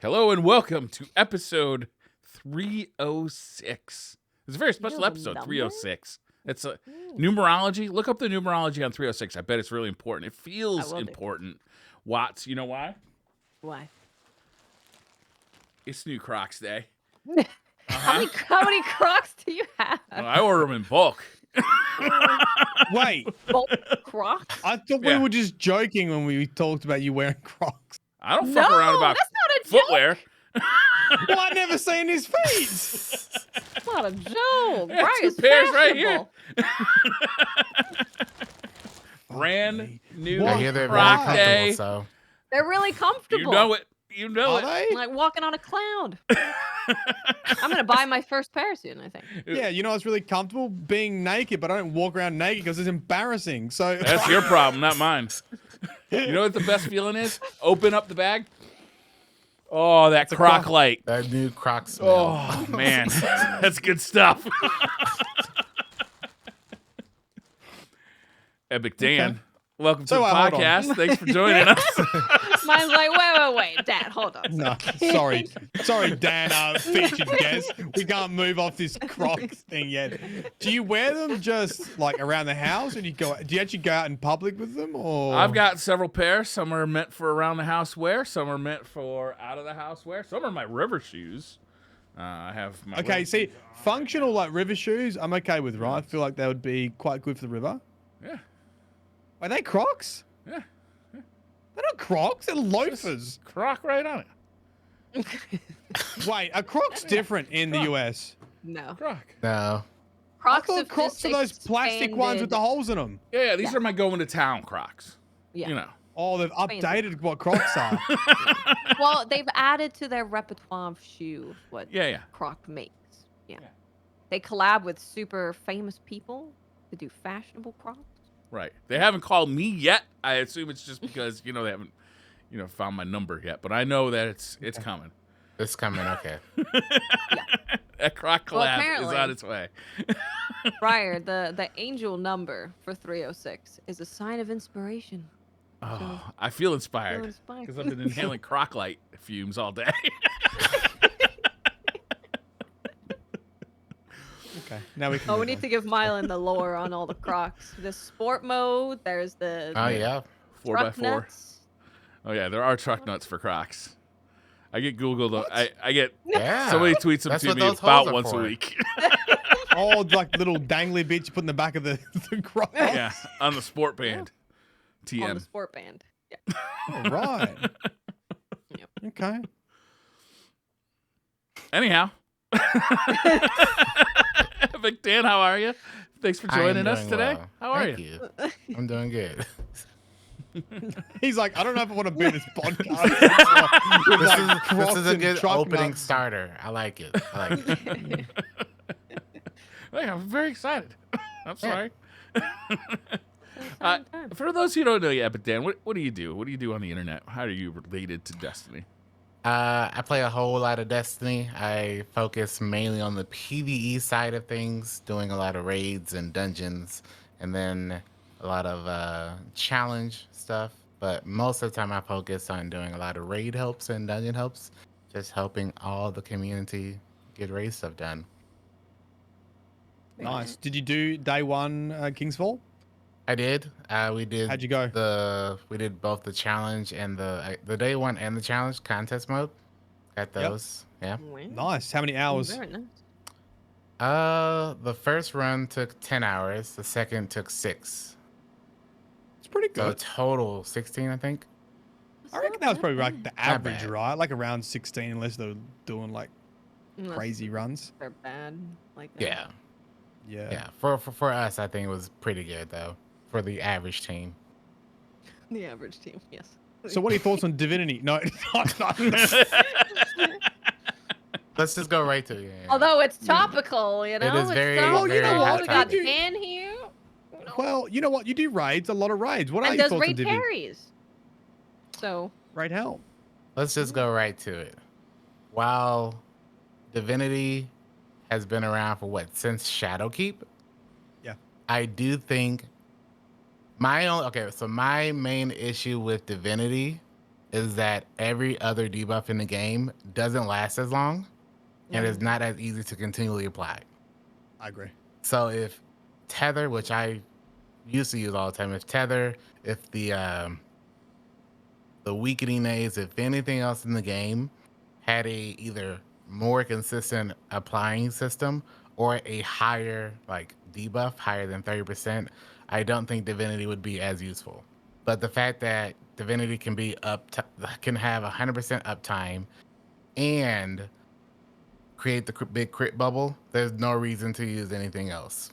Hello and welcome to episode 306. It's a very special episode, 306. It's a numerology. Look up the numerology on 306. I bet it's really important. It feels important. Watts, you know why? Why? It's New Crocs Day. How many Crocs do you have? Well, I order them in bulk. Wait, Bulk Crocs? I thought we were just joking when we talked about you wearing Crocs. I don't fuck around about that's not a footwear. Well, I never seen his feet. It's not a joke. Yeah, Brian's two pairs right here. fashionable. Brand new What? I hear they're very Croc comfortable, Day. so They're really comfortable. You know it. You know Are it. they? Like walking on a cloud. I'm gonna buy my first pair soon, I think. Yeah, you know it's really comfortable being naked, but I don't walk around naked because it's embarrassing. So That's your problem, not mine. You know what the best feeling is? Open up the bag. Oh, that Croc light. that new Croc smell. Oh, man. That's good stuff. EpicDan, welcome to the hold on. podcast. Thanks for joining us. Mine's like, wait, Dad, hold on. No, sorry, Dan, featured guest. We can't move off this Crocs thing yet. Do you wear them just like around the house, or do you actually go out in public with them, or? I've got several pairs. Some are meant for around the house wear. Some are meant for out of the house wear. Some are my river shoes. I have my Okay, river- see, functional like river shoes, I'm okay with, right? I feel like they would be quite good for the river. Yeah. Are they Crocs? Yeah. They're not Crocs, they're loafers. Croc right on it. Wait, are Crocs different in the US? No. Croc. No. I Crocs thought have Crocs just are those plastic ones with the holes in them. Yeah, these are my going to town Crocs. Yeah. You know. Oh, they've updated what Crocs are. Well, they've added to their repertoire of shoe what Yeah. Croc makes. Yeah. Yeah. They collab with super famous people to do fashionable Crocs. Right. They haven't called me yet. I assume it's just because, they haven't, found my number yet. But I know that it's coming. It's coming, okay. That Croc Well, collab is apparently- on its way. Briar, the angel number for 306 is a sign of inspiration. Oh, I feel inspired inspired. because I've been inhaling Croc light fumes all day. Okay, now we can. Oh, we move need on. to give Mylan the lore on all the Crocs. The sport mode, there's the Oh, yeah. 4x4. nuts. Oh yeah, there are truck nuts for Crocs. I get Googled. I get Yeah. somebody tweets them That's to what me those about holes are once a for. week. Oh, like little dangly bits you put in the back of the Crocs. Yeah, on the sport band. On the TM. sport band. Yeah. All right. Yep. Okay. Anyhow. Big Dan, how are you? Thanks for I am joining us doing today. well. How are Thank you? I'm doing good. He's like, I don't know if I want to be in this podcast. With, This like, is, this Crocs is a and good truck opening nuts. starter. I like it. Hey, I'm very excited. I'm sorry. Exciting time. For those who don't know you, Epic Dan, what do you do? What do you do on the internet? How are you related to Destiny? I play a whole lot of Destiny. I focus mainly on the PvE side of things, doing a lot of raids and dungeons, and then a lot of challenge stuff. But most of the time I focus on doing a lot of raid helps and dungeon helps, just helping all the community get raid stuff done. Nice. Did you do day one Kingsfall? I did. We did. How'd you go? We did both the challenge and the day one and the challenge contest mode. Got those. Yeah. Wow. Nice. How many hours? Very nice. The first run took 10 hours. The second took 6. It's pretty So good. total 16, I think. I reckon that was probably like the average, bad. right? Like around 16, unless they're doing like Unless crazy runs. They're bad. Like that. Yeah. Yeah. Yeah. For us, I think it was pretty good though. For the average team. The average team, yes. So, what are your thoughts on Divinity? No, no. Let's just go right to it. Yeah. Although it's topical, you know? is it's very, topical. Well, you know what? We got I do- Dan here. Well, you know what? You do raids, a lot of raids. What are And your does thoughts on raid Divinity? carries. So, Raid hell. Let's just go right to it. While Divinity has been around for what, since Shadowkeep? Yeah. I do think my main issue with Divinity is that every other debuff in the game doesn't last as long and is not as easy to continually apply. I agree. So if Tether, which I used to use all the time, if the weakening aids, if anything else in the game had a either more consistent applying system or a higher like debuff, higher than 30%, I don't think Divinity would be as useful. But the fact that Divinity can be can have 100% uptime and create the big crit bubble, there's no reason to use anything else.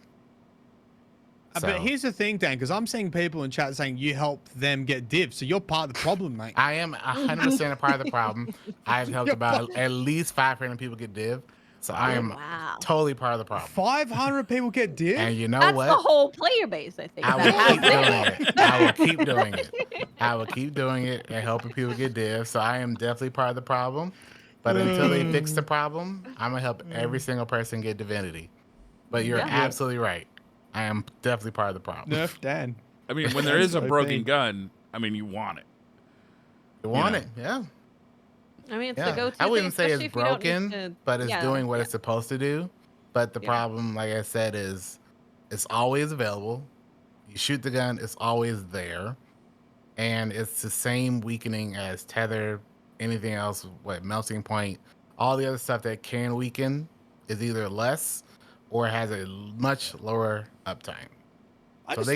But here's the thing, Dan, because I'm seeing people in chat saying you help them get divs, so you're part of the problem, mate. I am 100% a part of the problem. I've helped about at least 500 people get div, so I am totally part of the problem. 500 people get div? And you know That's what? the whole player base, I think. I will keep doing it. I will keep doing it. I will keep doing it and helping people get div, so I am definitely part of the problem. But until they fix the problem, I'm going to help every single person get Divinity. But you're absolutely right. I am definitely part of the problem. Nerf Dan. I mean, when there is a broken gun, I mean, you want it. You want it, yeah. I mean, it's the go-to I wouldn't thing, say especially it's if you don't need broken, to- but it's doing what it's supposed to do. But the problem, like I said, is it's always available. You shoot the gun, it's always there. And it's the same weakening as Tether, anything else, Melting Point. All the other stuff that can weaken is either less or has a much lower uptime. I just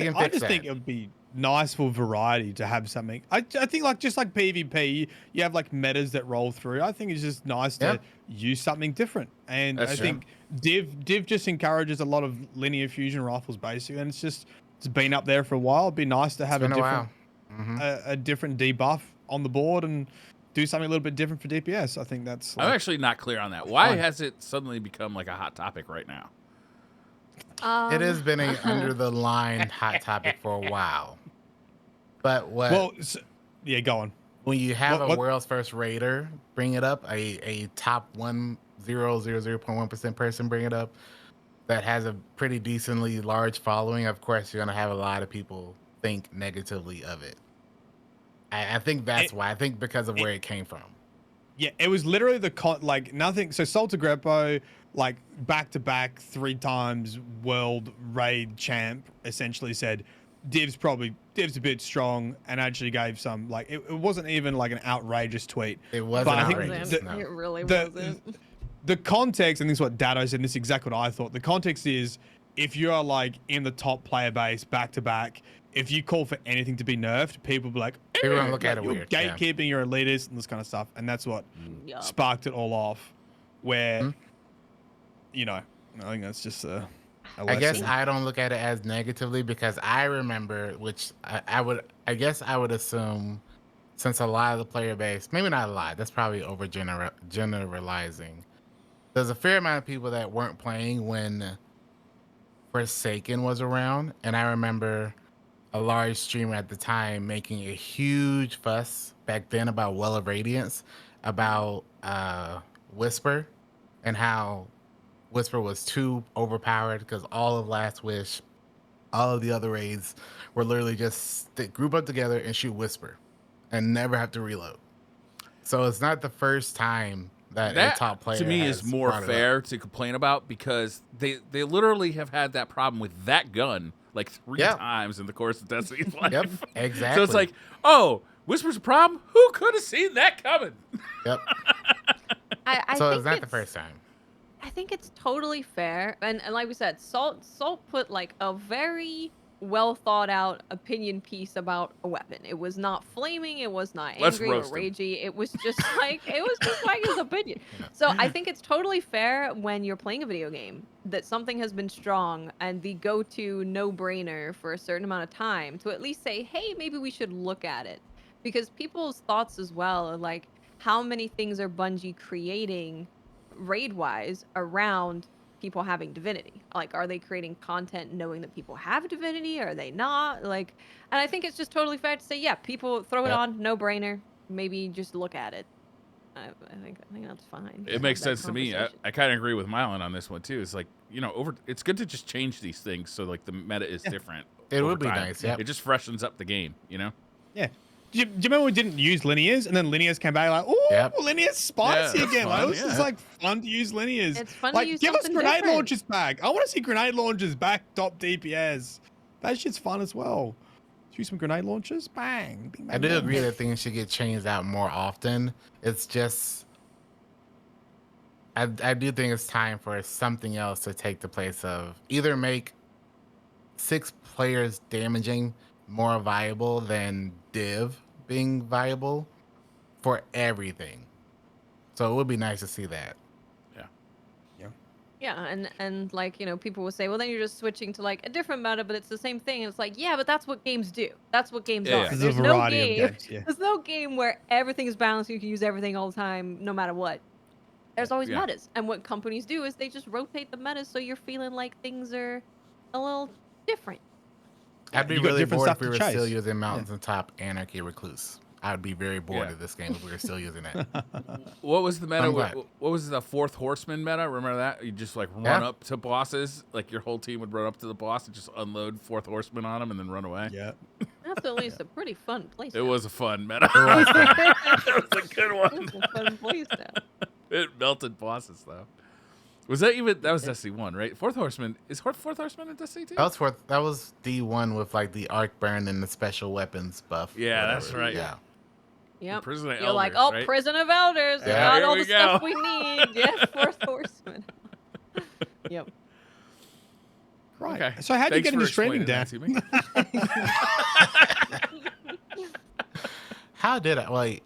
think it would be nice for variety to have something. I think just like PvP, you have like metas that roll through. I think it's just nice to use something different. And I think Div just encourages a lot of linear fusion rifles basically, and it's been up there for a while. It'd be nice to have a different debuff on the board and do something a little bit different for DPS. I think that's. I'm actually not clear on that. Why has it suddenly become like a hot topic right now? It has been a under the line hot topic for a while. But what? Well, go on. When you have a world's first raider bring it up, a top 0.1% person bring it up, that has a pretty decently large following, of course you're gonna have a lot of people think negatively of it. I think that's why. I think because of where it came from. Yeah, it was literally nothing. So Salta Greppo, like back-to-back 3 times world raid champ, essentially said Div's a bit strong, and actually gave some it wasn't even like an outrageous tweet. It wasn't outrageous. It really wasn't. The context, and this is what Dado said, and this is exactly what I thought. The context is if you're like in the top player base back-to-back, if you call for anything to be nerfed, people will be like, people don't look at it you're weird. gatekeeping, you're elitist, and this kind of stuff. And that's what sparked it all off. Where, I think that's just a lesson. I guess I don't look at it as negatively because I remember, which I would assume, since a lot of the player base, maybe not a lot, that's probably over generalizing. There's a fair amount of people that weren't playing when Forsaken was around, and I remember a large streamer at the time making a huge fuss back then about Well of Radiance, about Whisper, and how Whisper was too overpowered because all of Last Wish, all of the other raids were literally just group up together and shoot Whisper and never have to reload. So it's not the first time that a top player to me is more fair to complain about, because they literally have had that problem with that gun like 3 times in the course of Destiny's life. Yep, exactly. So it's like, oh, Whisper's a problem? Who could have seen that coming? Yep. So it's not the first time. I think it's totally fair, and like we said, Salt put like a very well thought out opinion piece about a weapon. It was not flaming, it was not angry or ragey. It was just like his opinion. So I think it's totally fair when you're playing a video game that something has been strong and the go-to no-brainer for a certain amount of time to at least say, hey, maybe we should look at it. Because people's thoughts as well are like, how many things are Bungie creating raid-wise around people having Divinity? Like, are they creating content knowing that people have Divinity? Are they not? Like, and I think it's just totally fair to say, yeah, people throw it on, no brainer. Maybe just look at it. I think that's fine. It makes sense to me. I kind of agree with Mylon on this one too. It's like, it's good to just change these things so like the meta is different. It would be nice. Yeah, it just freshens up the game. Yeah. Do you remember we didn't use linears, and then linears came back like, oh, linears spicy again. Fun, like, it was just like fun to use linears. It's fun like, to use give us something grenade different. launchers back. I want to see grenade launchers back. Top DPS. That shit's fun as well. Use some grenade launchers. Bang. Bing, bang, I do bang. agree that things should get changed out more often. It's just, I do think it's time for something else to take the place of either make 6 players damaging more viable than Div being viable for everything. So it would be nice to see that. Yeah, and like, people will say, well, then you're just switching to like a different meta, but it's the same thing. And it's like, yeah, but that's what games do. That's what games are. There's There's a no variety game. of games. Yeah. There's no game where everything is balanced. You can use everything all the time, no matter what. There's always metas, and what companies do is they just rotate the metas so you're feeling like things are a little different. I'd be You got really different bored stuff if we to were chase. still using Mountains on Top Anarchy Recluse. I'd be very bored of this game if we were still using that. What was the meta? I'm What, glad. what was the 4th Horseman meta? Remember that? You just like run up to bosses, like your whole team would run up to the boss and just unload 4th Horseman on him and then run away. Yeah. That's at least a pretty fun place. It was a fun meta. It was a good one. It was a fun place It melted bosses though. Was that even? That was Destiny 1, right? 4th Horseman is 4th Horseman in Destiny 2? That was D1 with like the arc burn and the special weapons buff. Yeah, whatever. that's right. Yeah. Yep. Prison of You're like, Elders, oh, right? Prison of Elders. Yeah. Got Here all we the stuff go. we need. Yes, 4th Horseman. Yep. Right. Okay. So how do you Thanks get into for streaming, explaining Dan? that to me. How did I? Wait,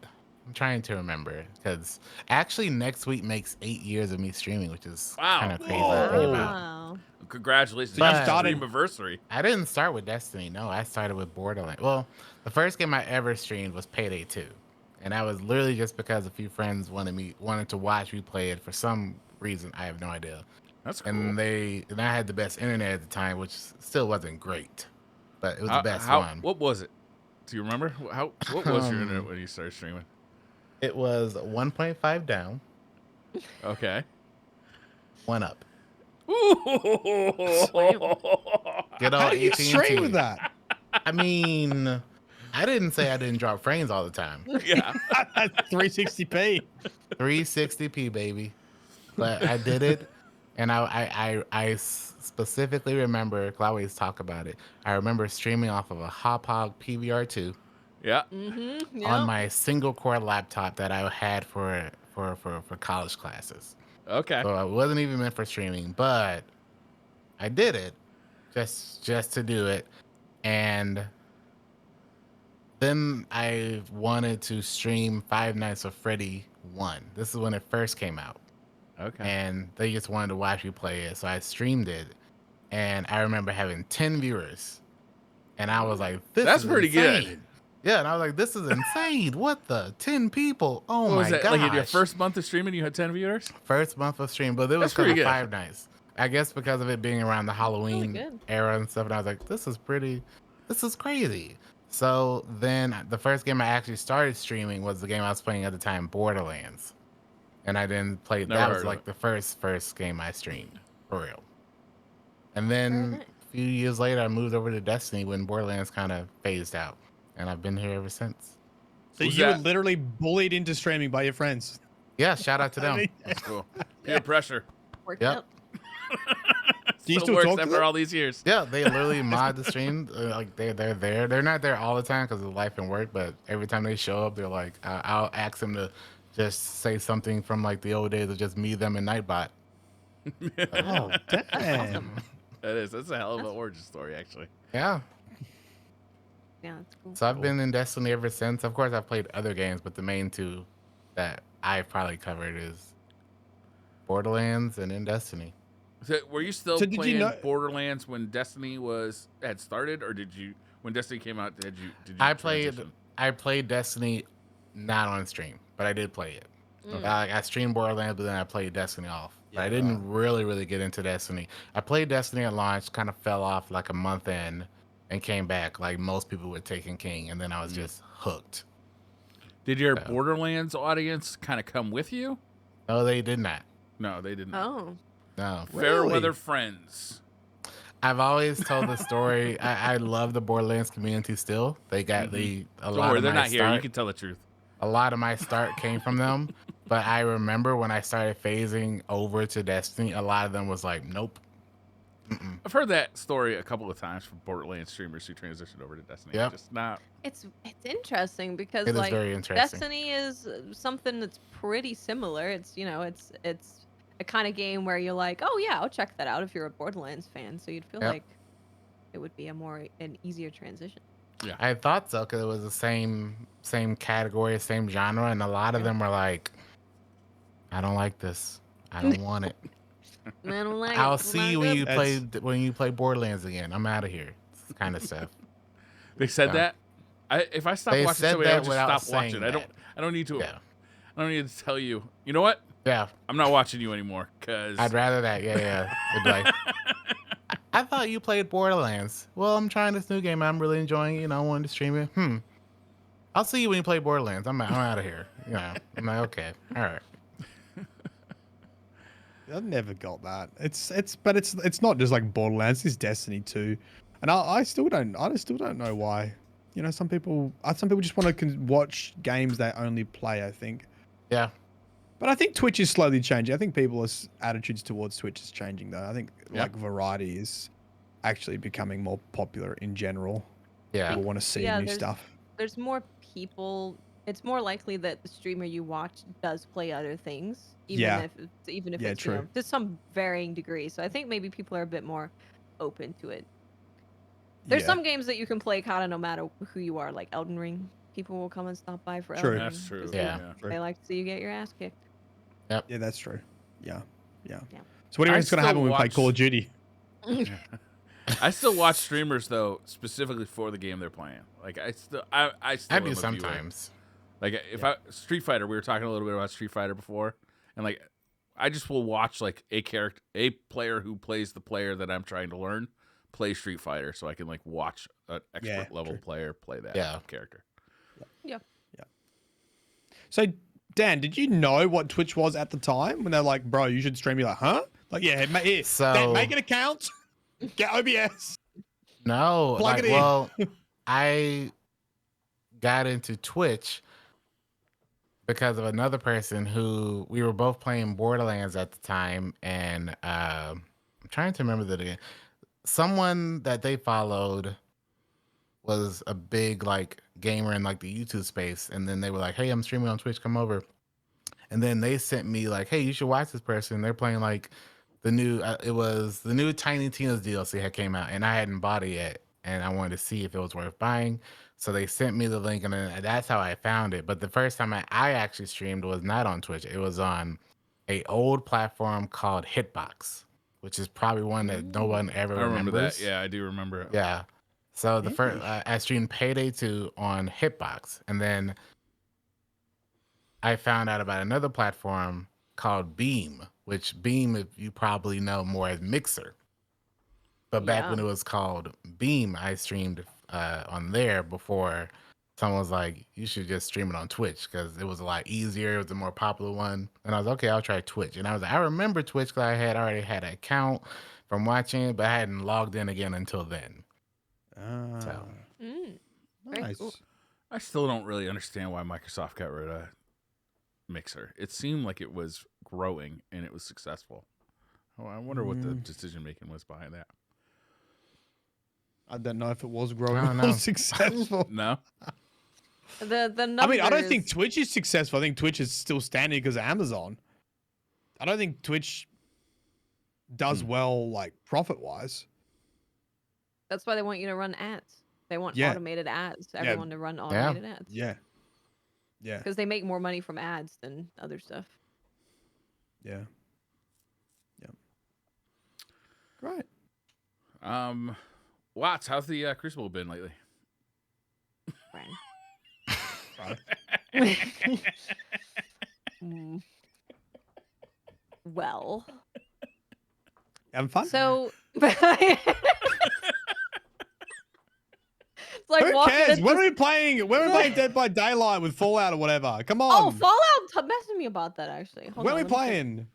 I'm trying to remember because actually next week makes 8 years of me streaming, which is kind of crazy to think about. Wow. Congratulations. But- You started anniversary. I didn't start with Destiny. No, I started with Borderlands. Well, the first game I ever streamed was Payday 2. And that was literally just because a few friends wanted to watch me play it for some reason. I have no idea. That's cool. And I had the best internet at the time, which still wasn't great, but it was the best one. What was it? Do you remember? What was your internet when you started streaming? It was 1.5 down, Okay. 1 up. How Good old do you AT&T. stream with that? I mean, I didn't say I didn't drop frames all the time. Yeah. 360p. 360p, baby. But I did it, and I specifically remember, 'cause I always talk about it, I remember streaming off of a Hauppauge PVR2 Yeah. Mm-hmm. on my single-core laptop that I had for college classes. Okay. So it wasn't even meant for streaming, but I did it just to do it. And then I wanted to stream Five Nights at Freddy 1. This is when it first came out. Okay. And they just wanted to watch me play it. So I streamed it. And I remember having 10 viewers. And I was like, That's is pretty insane. good. Yeah, and I was like, this is insane. What the? 10 people? Oh What my was that? god. Like in your first month of streaming, you had 10 viewers? First month of stream, but it was That's for pretty the good. 5 Nights. I guess because of it being around the Halloween good. era and stuff, and I was like, this is crazy. So then the first game I actually started streaming was the game I was playing at the time, Borderlands. And I didn't play, Never that heard was of like it. the first game I streamed, for real. And then nice. a few years later, I moved over to Destiny when Borderlands kind of phased out. And I've been here ever since. So Who's you were that? literally bullied into streaming by your friends. Yeah, shout out to I them. mean, That's cool. Peer pressure. Worked Yep. out. Do you Still still works talk to after them? all these years. Yeah, they literally mod the stream. Like they're there. They're not there all the time because of life and work, but every time they show up, they're like, I'll ask them to just say something from like the old days of just me, them, and Nightbot. Oh, damn. That is. That's a hell of an origin story, actually. Yeah. Yeah, that's cool. So I've been in Destiny ever since. Of course, I've played other games, but the main two that I've probably covered is Borderlands and in Destiny. So, were you still So did you playing know- Borderlands when Destiny had started, or did you, when Destiny came out, did you I transition? played Destiny not on stream, but I did play it. I streamed Borderlands, but then I played Destiny off. But I didn't really get into Destiny. I played Destiny at launch, kind of fell off like a month in, and came back like most people with Taken King, and then I was just hooked. Did your Borderlands audience kind of come with you? No, they did not. No, they didn't. Oh. No. Fairweather Really? friends. I've always told the story. I love the Borderlands community still. They got a Don't lot worry, of they're my not here. start. You can tell the truth. A lot of my start came from them, but I remember when I started phasing over to Destiny, a lot of them was like, nope. I've heard that story a couple of times from Borderlands streamers who transitioned over to Destiny. Yep. Just not. It's interesting because It is like very interesting. Destiny is something that's pretty similar. It's it's a kind of game where you're like, oh yeah, I'll check that out if you're a Borderlands fan. So you'd feel like it would be an easier transition. Yeah, I thought so because it was the same category, same genre, and a lot of them were like, I don't like this. I don't want it. I don't like I'll it. see you when you play Borderlands again. I'm out of here. This kind of stuff. they said that. If I stop They watching said somebody, that I'll just without stop watching. saying I don't need to. Yeah. I don't need to tell you. You know what? Yeah. I'm not watching you anymore because I'd rather that. Yeah. It'd be like, I thought you played Borderlands. Well, I'm trying this new game. I'm really enjoying it. I wanted to stream it. I'll see you when you play Borderlands. I'm out of here. I'm like, okay, all right. I've never got that. It's not just like Borderlands. It's Destiny 2, and I still don't know why. Some people just want to watch games they only play. I think. Yeah. But I think Twitch is slowly changing. I think people's attitudes towards Twitch is changing though. I think like variety is actually becoming more popular in general. Yeah. People want to see new stuff. There's more people. It's more likely that the streamer you watch does play other things, even if it's true. to some varying degree. So I think maybe people are a bit more open to it. There's some games that you can play kind of no matter who you are, like Elden Ring. People will come and stop by for Elden Ring. That's true. Yeah. They like to see you get your ass kicked. Yep. Yeah, that's true. Yeah. So what do you think's going to happen when we play Call of Duty? I still watch streamers though, specifically for the game they're playing. Like I still do sometimes. Like if Street Fighter, we were talking a little bit about Street Fighter before, and like I just will watch like a player who plays the player that I'm trying to learn play Street Fighter, so I can like watch an expert level player play that character. Yeah. So Dan, did you know what Twitch was at the time when they're like, bro, you should stream? You're like, huh? Like, yeah, here, Dan, make an account, get OBS. No, plug it in. Well, I got into Twitch because of another person who we were both playing Borderlands at the time, and I'm trying to remember that again. Someone that they followed was a big like gamer in like the YouTube space, and then they were like, hey, I'm streaming on Twitch, come over. And then they sent me like, hey, you should watch this person. They're playing like the new it was the new Tiny Tina's DLC had came out, and I hadn't bought it yet, and I wanted to see if it was worth buying. So they sent me the link, and then that's how I found it. But the first time I actually streamed was not on Twitch. It was on a old platform called Hitbox, which is probably one that no one ever remembers. I remember that. Yeah, I do remember it. Yeah. So the first I streamed Payday 2 on Hitbox, and then I found out about another platform called Beam, which Beam, if you probably know more as Mixer. But back when it was called Beam, I streamed on there before someone was like, you should just stream it on Twitch because it was a lot easier. It was a more popular one. And I was like, okay, I'll try Twitch. And I was like, I remember Twitch because I had already had an account from watching it, but I hadn't logged in again until then. So. Nice. Cool. I still don't really understand why Microsoft got rid of Mixer. It seemed like it was growing and it was successful. Oh, I wonder what the decision making was behind that. I don't know if it was growing or successful. No. The numbers... I mean, I don't think Twitch is successful. I think Twitch is still standing because of Amazon. I don't think Twitch does well, like profit wise. That's why they want you to run ads. They want automated ads. Everyone to run automated ads. Yeah. Because they make more money from ads than other stuff. Yeah. Great. Watts, how's the Crucible been lately? Well. Having fun? So... Like who cares? When are we playing Dead by Daylight with Fallout or whatever? Come on. Oh, Fallout messaged me about that actually. When are we playing?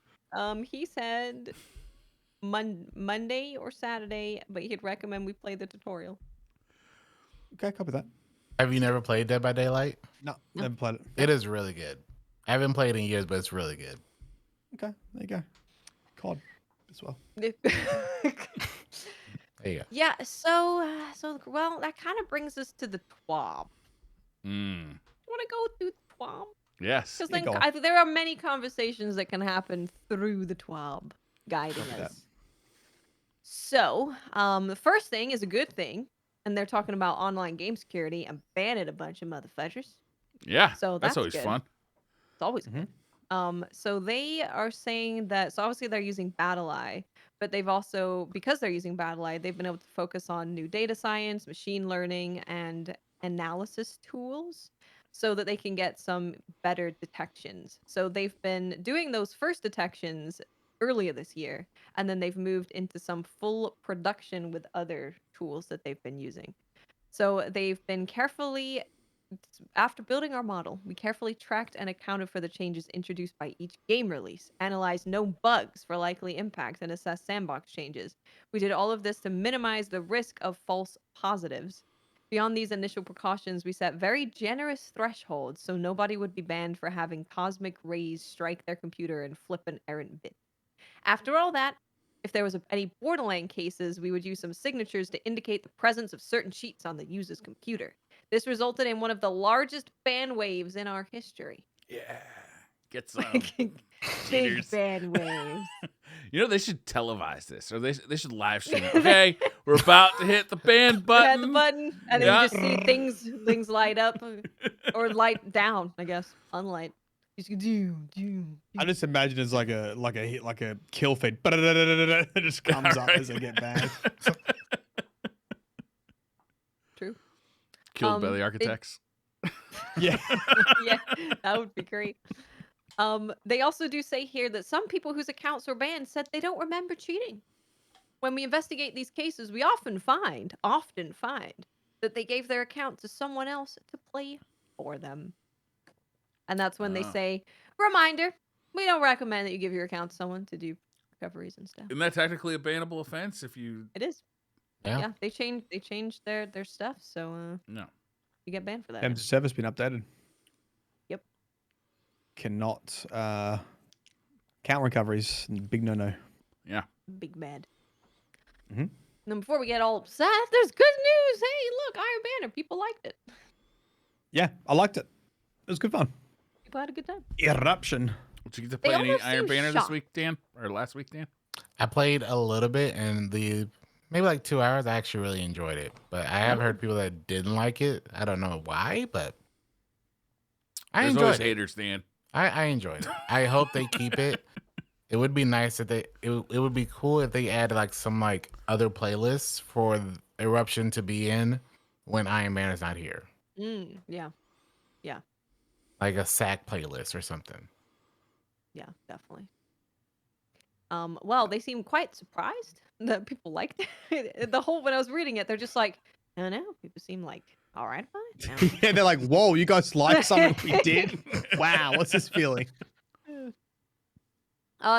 He said Monday or Saturday, but he'd recommend we play the tutorial. Okay, copy that. Have you never played Dead by Daylight? No, never played it. It is really good. I haven't played it in years, but it's really good. Okay, there you go. COD as well. There you go. Yeah, so well, that kind of brings us to the TWAB. Want to go through TWAB? Yes. Because then there are many conversations that can happen through the TWAB guiding us. So, the first thing is a good thing, and they're talking about online game security and banning a bunch of motherfuckers. Yeah. So that's always good. fun. It's always good. So they are saying that, so obviously they're using BattlEye, but they've also, because they're using BattlEye, they've been able to focus on new data science, machine learning, and analysis tools so that they can get some better detections. So they've been doing those first detections earlier this year, and then they've moved into some full production with other tools that they've been using. So they've been carefully, after building our model, we carefully tracked and accounted for the changes introduced by each game release, analyzed known bugs for likely impacts, and assessed sandbox changes. We did all of this to minimize the risk of false positives. Beyond these initial precautions, we set very generous thresholds so nobody would be banned for having cosmic rays strike their computer and flip an errant bit. After all that, if there was any borderline cases, we would use some signatures to indicate the presence of certain cheats on the user's computer. This resulted in one of the largest ban waves in our history. Yeah. Get some. Big ban waves. You know, they should televise this, or they should live stream it. Okay, we're about to hit the ban button. Hit the button, and then you just see things light up, or light down, I guess. Unlight. I just imagine it's like a kill feed. It just comes up as they get banned. True. Killed by the architects. Yeah. Yeah, that would be great. They also do say here that some people whose accounts were banned said they don't remember cheating. When we investigate these cases, we often find that they gave their account to someone else to play for them. And that's when they say, reminder, we don't recommend that you give your account to someone to do recoveries and stuff. Isn't that technically a bannable offense if you... It is. Yeah. They changed their stuff, so No. you get banned for that. Terms of service been updated. Yep. Cannot count recoveries. Big no. Yeah. Big bad. Mm-hmm. Then before we get all upset, there's good news. Hey, look, Iron Banner. People liked it. Yeah, I liked it. It was good fun. People had a good time. Eruption. Did you get to play any Iron Banner this week, Dan? Or last week, Dan? I played a little bit, and maybe like 2 hours, I actually really enjoyed it. But I have heard people that didn't like it. I don't know why, but I enjoyed it. Haters, Dan. I enjoyed it. I hope they keep it. It would be nice if it would be cool if they add like some like other playlists for Eruption to be in when Iron Banner's not here. Yeah. Like a SAC playlist or something. Yeah, definitely. Well, they seem quite surprised that people liked it. When I was reading it, they're just like, I don't know, people seem like all right about it. Yeah, they're like, whoa, you guys like something we did? Wow, what's this feeling?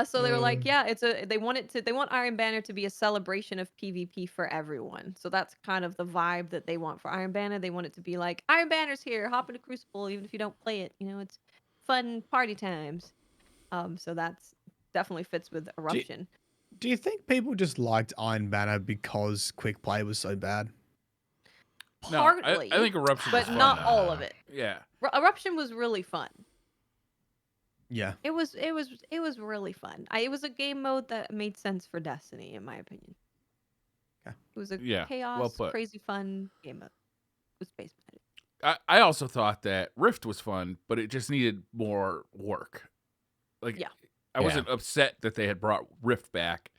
So they were like, yeah, they want Iron Banner to be a celebration of PvP for everyone. So that's kind of the vibe that they want for Iron Banner. They want it to be like, Iron Banner's here, hop into Crucible, even if you don't play it. You know, it's fun party times. So that's definitely fits with Eruption. Do you think people just liked Iron Banner because quick play was so bad? Partly, I think Eruption was but fun. not all of it. Yeah. Eruption was really fun. Yeah. It was really fun. It was a game mode that made sense for Destiny, in my opinion. Okay. It was a well chaos, put. crazy fun game mode. It was space medic. I also thought that Rift was fun, but it just needed more work. Like, I wasn't upset that they had brought Rift back,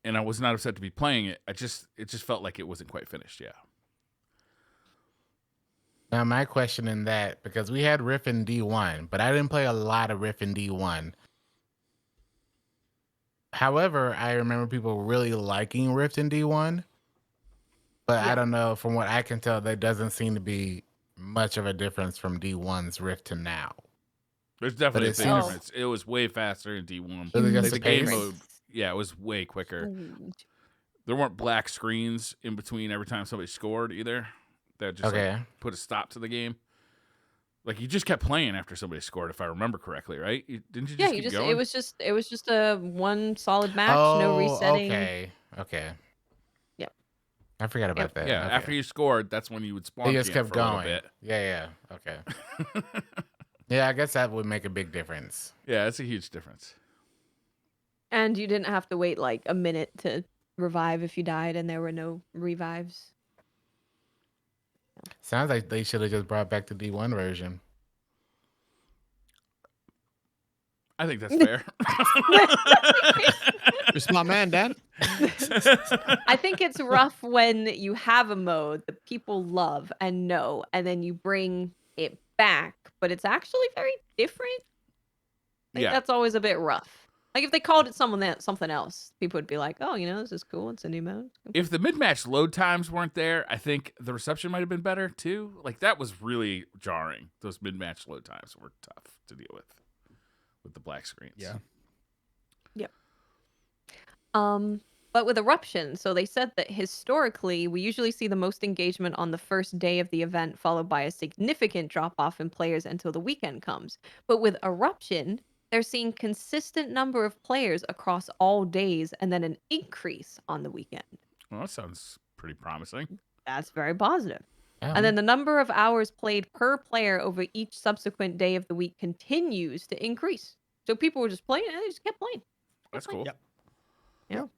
and I was not upset to be playing it. It just felt like it wasn't quite finished. Yeah. Now, my question in that, because we had Rift in D1, but I didn't play a lot of Rift in D1. However, I remember people really liking Rift in D1, but I don't know, from what I can tell, there doesn't seem to be much of a difference from D1's Rift to now. There's definitely a big difference. It was way faster in D1. So the game mode Yeah, it was way quicker. Ooh. There weren't black screens in between every time somebody scored either. That just like, put a stop to the game. Like you just kept playing after somebody scored, if I remember correctly, right? Didn't you just keep going? It was just a one solid match, no resetting. Okay. Yep. I forgot about that. Yeah, okay. after you scored, that's when you would spawn. You just kept for going. A little bit. Yeah. Okay. Yeah, I guess that would make a big difference. Yeah, it's a huge difference. And you didn't have to wait like a minute to revive if you died, and there were no revives. Sounds like they should have just brought back the D1 version. I think that's fair. You're smart man, Dad. I think it's rough when you have a mode that people love and know, and then you bring it back, but it's actually very different. I think that's always a bit rough. Like if they called it something else, people would be like, "Oh, this is cool. It's a new mode." Cool. If the mid-match load times weren't there, I think the reception might have been better too. Like that was really jarring. Those mid-match load times were tough to deal with the black screens. Yeah. Yep. But with Eruption, so they said that historically, we usually see the most engagement on the first day of the event, followed by a significant drop-off in players until the weekend comes. But with Eruption, they're seeing consistent number of players across all days and then an increase on the weekend. Well, that sounds pretty promising. That's very positive. And then the number of hours played per player over each subsequent day of the week continues to increase. So people were just playing and they just kept playing. That's cool. Yep.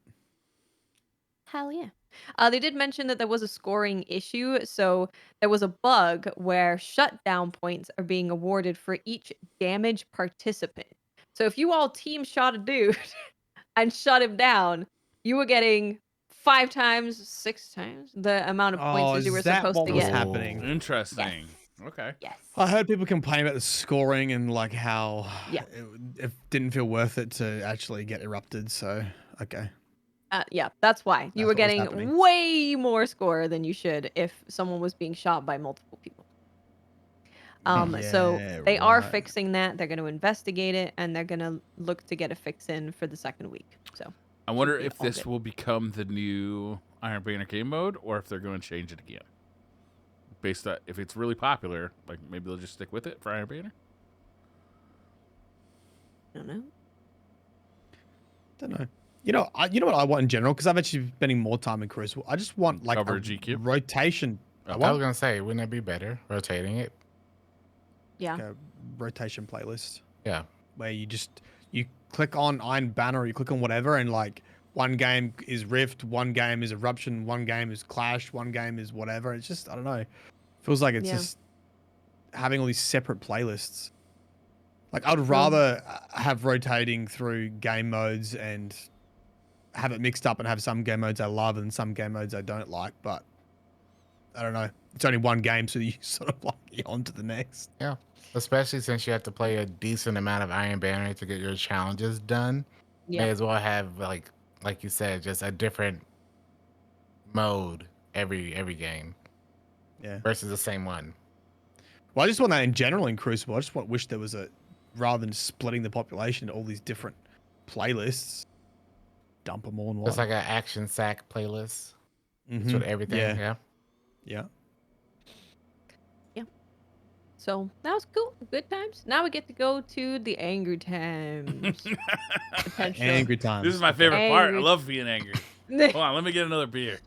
Hell yeah. They did mention that there was a scoring issue. So there was a bug where shutdown points are being awarded for each damage participant. So if you all team shot a dude and shut him down, you were getting 5 times, 6 times the amount of points as you were supposed to get. Was happening? Interesting. Yes. Okay. Yes. I heard people complain about the scoring and like how it didn't feel worth it to actually get erupted. So okay. Yeah, that's why you were getting way more score than you should if someone was being shot by multiple people. So they are fixing that. They're going to investigate it, and they're going to look to get a fix in for the second week. So I wonder if this will become the new Iron Banner game mode, or if they're going to change it again. Based on if it's really popular, like maybe they'll just stick with it for Iron Banner. I don't know. Don't know. You know what I want in general, because I've actually been spending more time in Crucible. I just want like Cover a GQ? rotation. I was gonna say, wouldn't it be better rotating it? Yeah. Like a rotation playlist. Yeah. Where you click on Iron Banner, or you click on whatever, and like one game is Rift, one game is Eruption, one game is Clash, one game is whatever. It's just, I don't know. Feels like it's just having all these separate playlists. Like I'd rather have rotating through game modes and have it mixed up and have some game modes I love and some game modes I don't like, but I don't know. It's only one game, so you sort of like you're on to the next. Yeah. Especially since you have to play a decent amount of Iron Banner to get your challenges done. Yeah. May as well have like you said, just a different mode every game. Yeah. Versus the same one. Well, I just want that in general in Crucible. I just wish there was rather than splitting the population into all these different playlists, dump them all in one. It's like an action sack playlist. Mm-hmm. With everything. Yeah. So that was cool. Good times. Now we get to go to the angry times. Angry times. This is my favorite part. I love being angry. Hold on, let me get another beer.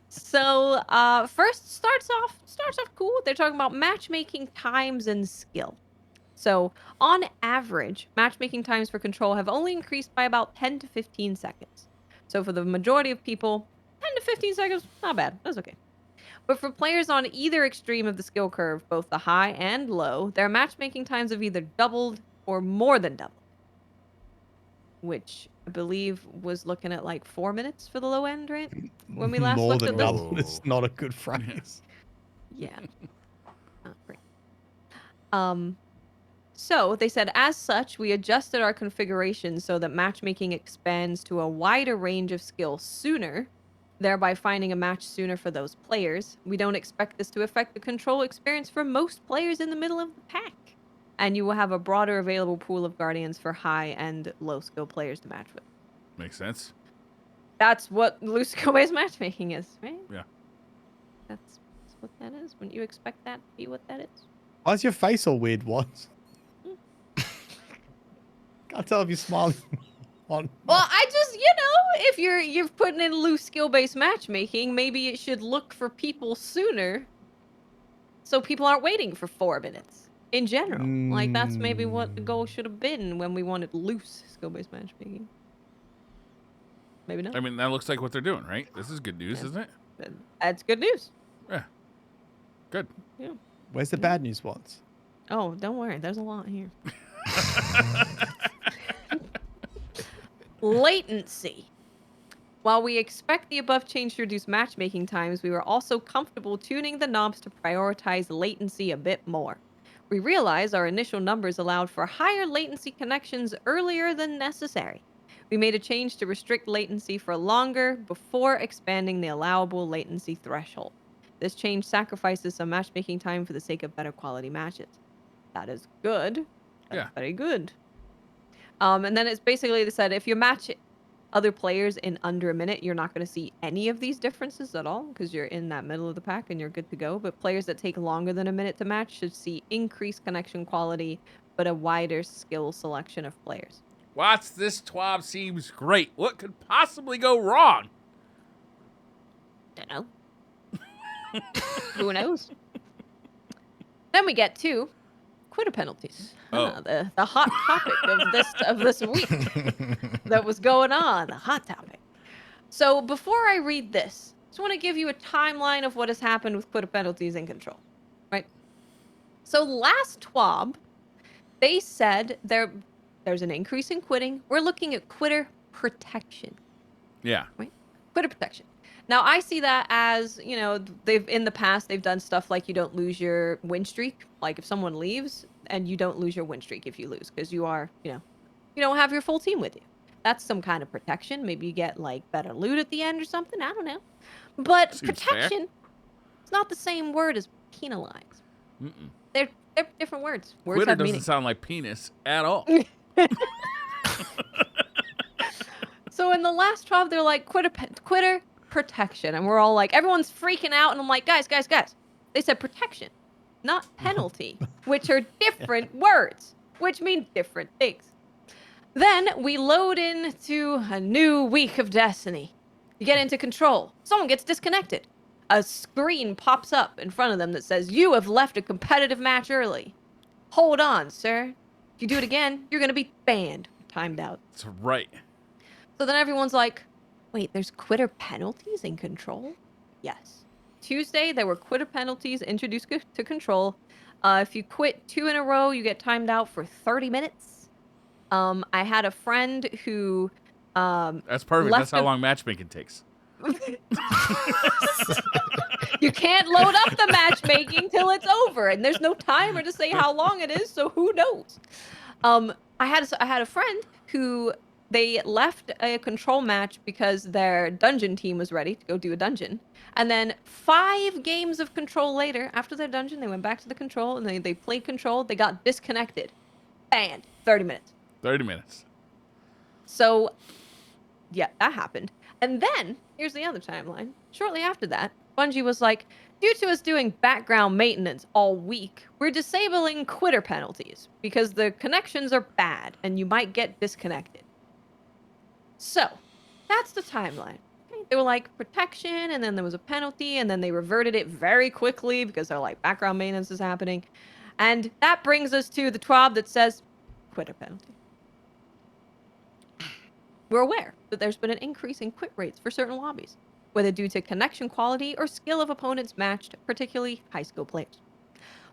So first starts off cool. They're talking about matchmaking times and skill. So on average, matchmaking times for control have only increased by about 10 to 15 seconds. So for the majority of people, 10 to 15 seconds, not bad. That's okay. But for players on either extreme of the skill curve, both the high and low, their matchmaking times have either doubled or more than doubled. Which I believe was looking at like 4 minutes for the low end, right? When we last looked at this. More than double. It's not a good phrase. Yeah. Not great. So they said, as such, we adjusted our configuration so that matchmaking expands to a wider range of skills sooner, thereby finding a match sooner for those players. We don't expect this to affect the control experience for most players in the middle of the pack. and you will have a broader available pool of guardians for high and low skill players to match with. Makes sense. That's what low skill based matchmaking is, right? Yeah. That's what that is. Wouldn't you expect that to be what that is? Why's your face all weird, once? Can't tell if you're smiling. Well, I just, if you're putting in loose skill-based matchmaking, maybe it should look for people sooner, so people aren't waiting for 4 minutes. In general, like that's maybe what the goal should have been when we wanted loose skill-based matchmaking. Maybe not. I mean, that looks like what they're doing, right? This is good news, isn't it? That's good news. Yeah. Good. Yeah. Where's the bad news, once? Oh, don't worry. There's a lot here. Latency. While we expect the above change to reduce matchmaking times, we were also comfortable tuning the knobs to prioritize latency a bit more. We realized our initial numbers allowed for higher latency connections earlier than necessary. We made a change to restrict latency for longer before expanding the allowable latency threshold. This change sacrifices some matchmaking time for the sake of better quality matches. That is good. That's very good. And then it's basically they said if you match other players in under a minute, you're not going to see any of these differences at all because you're in that middle of the pack and you're good to go. But players that take longer than a minute to match should see increased connection quality, but a wider skill selection of players. Watts, this TWAB seems great. What could possibly go wrong? Don't know. Who knows? Then we get to quitter penalties. The hot topic of this week that was going on. The hot topic. So before I read this, I just want to give you a timeline of what has happened with quitter penalties in Control. Right? So last TWAB, they said there's an increase in quitting. We're looking at quitter protection. Yeah. Right? Quitter protection. Now, I see that as, in the past, they've done stuff like you don't lose your win streak. Like if someone leaves and you don't lose your win streak if you lose because you are, you don't have your full team with you. That's some kind of protection. Maybe you get like better loot at the end or something. I don't know. But Seems protection, fair. It's not the same word as penalize. Mm-mm. They're different words. Words Quitter have doesn't meaning. sound like penis at all. So in the last 12, they're like quitter protection, and we're all like, everyone's freaking out, and I'm like, guys, they said protection, not penalty, which are different words, which mean different things. Then we load into a new week of Destiny. You get into Control. Someone gets disconnected. A screen pops up in front of them that says, you have left a competitive match early. Hold on, sir. If you do it again, you're going to be banned. Timed out. That's right. So then everyone's like, wait, there's quitter penalties in Control? Yes. Tuesday, there were quitter penalties introduced to Control. If you quit 2 in a row, you get timed out for 30 minutes. I had a friend who... That's perfect. That's how long matchmaking takes. You can't load up the matchmaking till it's over, and there's no timer to say how long it is, so who knows? I had a friend who... They left a Control match because their dungeon team was ready to go do a dungeon. And then 5 games of Control later, after their dungeon, they went back to the Control and they played Control. They got disconnected. Banned. 30 minutes. 30 minutes. So, yeah, that happened. And then, here's the other timeline. Shortly after that, Bungie was like, due to us doing background maintenance all week, we're disabling quitter penalties because the connections are bad and you might get disconnected. So, that's the timeline. Okay? They were like protection, and then there was a penalty, and then they reverted it very quickly because they're like background maintenance is happening. And that brings us to the TWAB that says quitter penalty. We're aware that there's been an increase in quit rates for certain lobbies, whether due to connection quality or skill of opponents matched, particularly high skill players.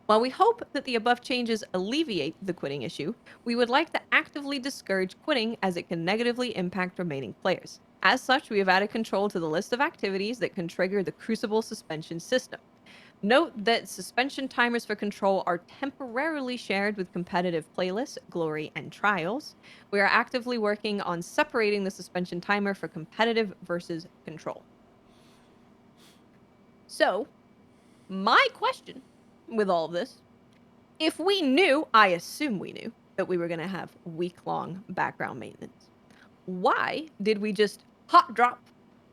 While we hope that the above changes alleviate the quitting issue, we would like to actively discourage quitting as it can negatively impact remaining players. As such, we have added Control to the list of activities that can trigger the Crucible suspension system. Note that suspension timers for Control are temporarily shared with competitive playlists, Glory, and Trials. We are actively working on separating the suspension timer for competitive versus Control. So, my question with all of this if we knew, I assume we knew, that we were going to have week-long background maintenance, why did we just hot drop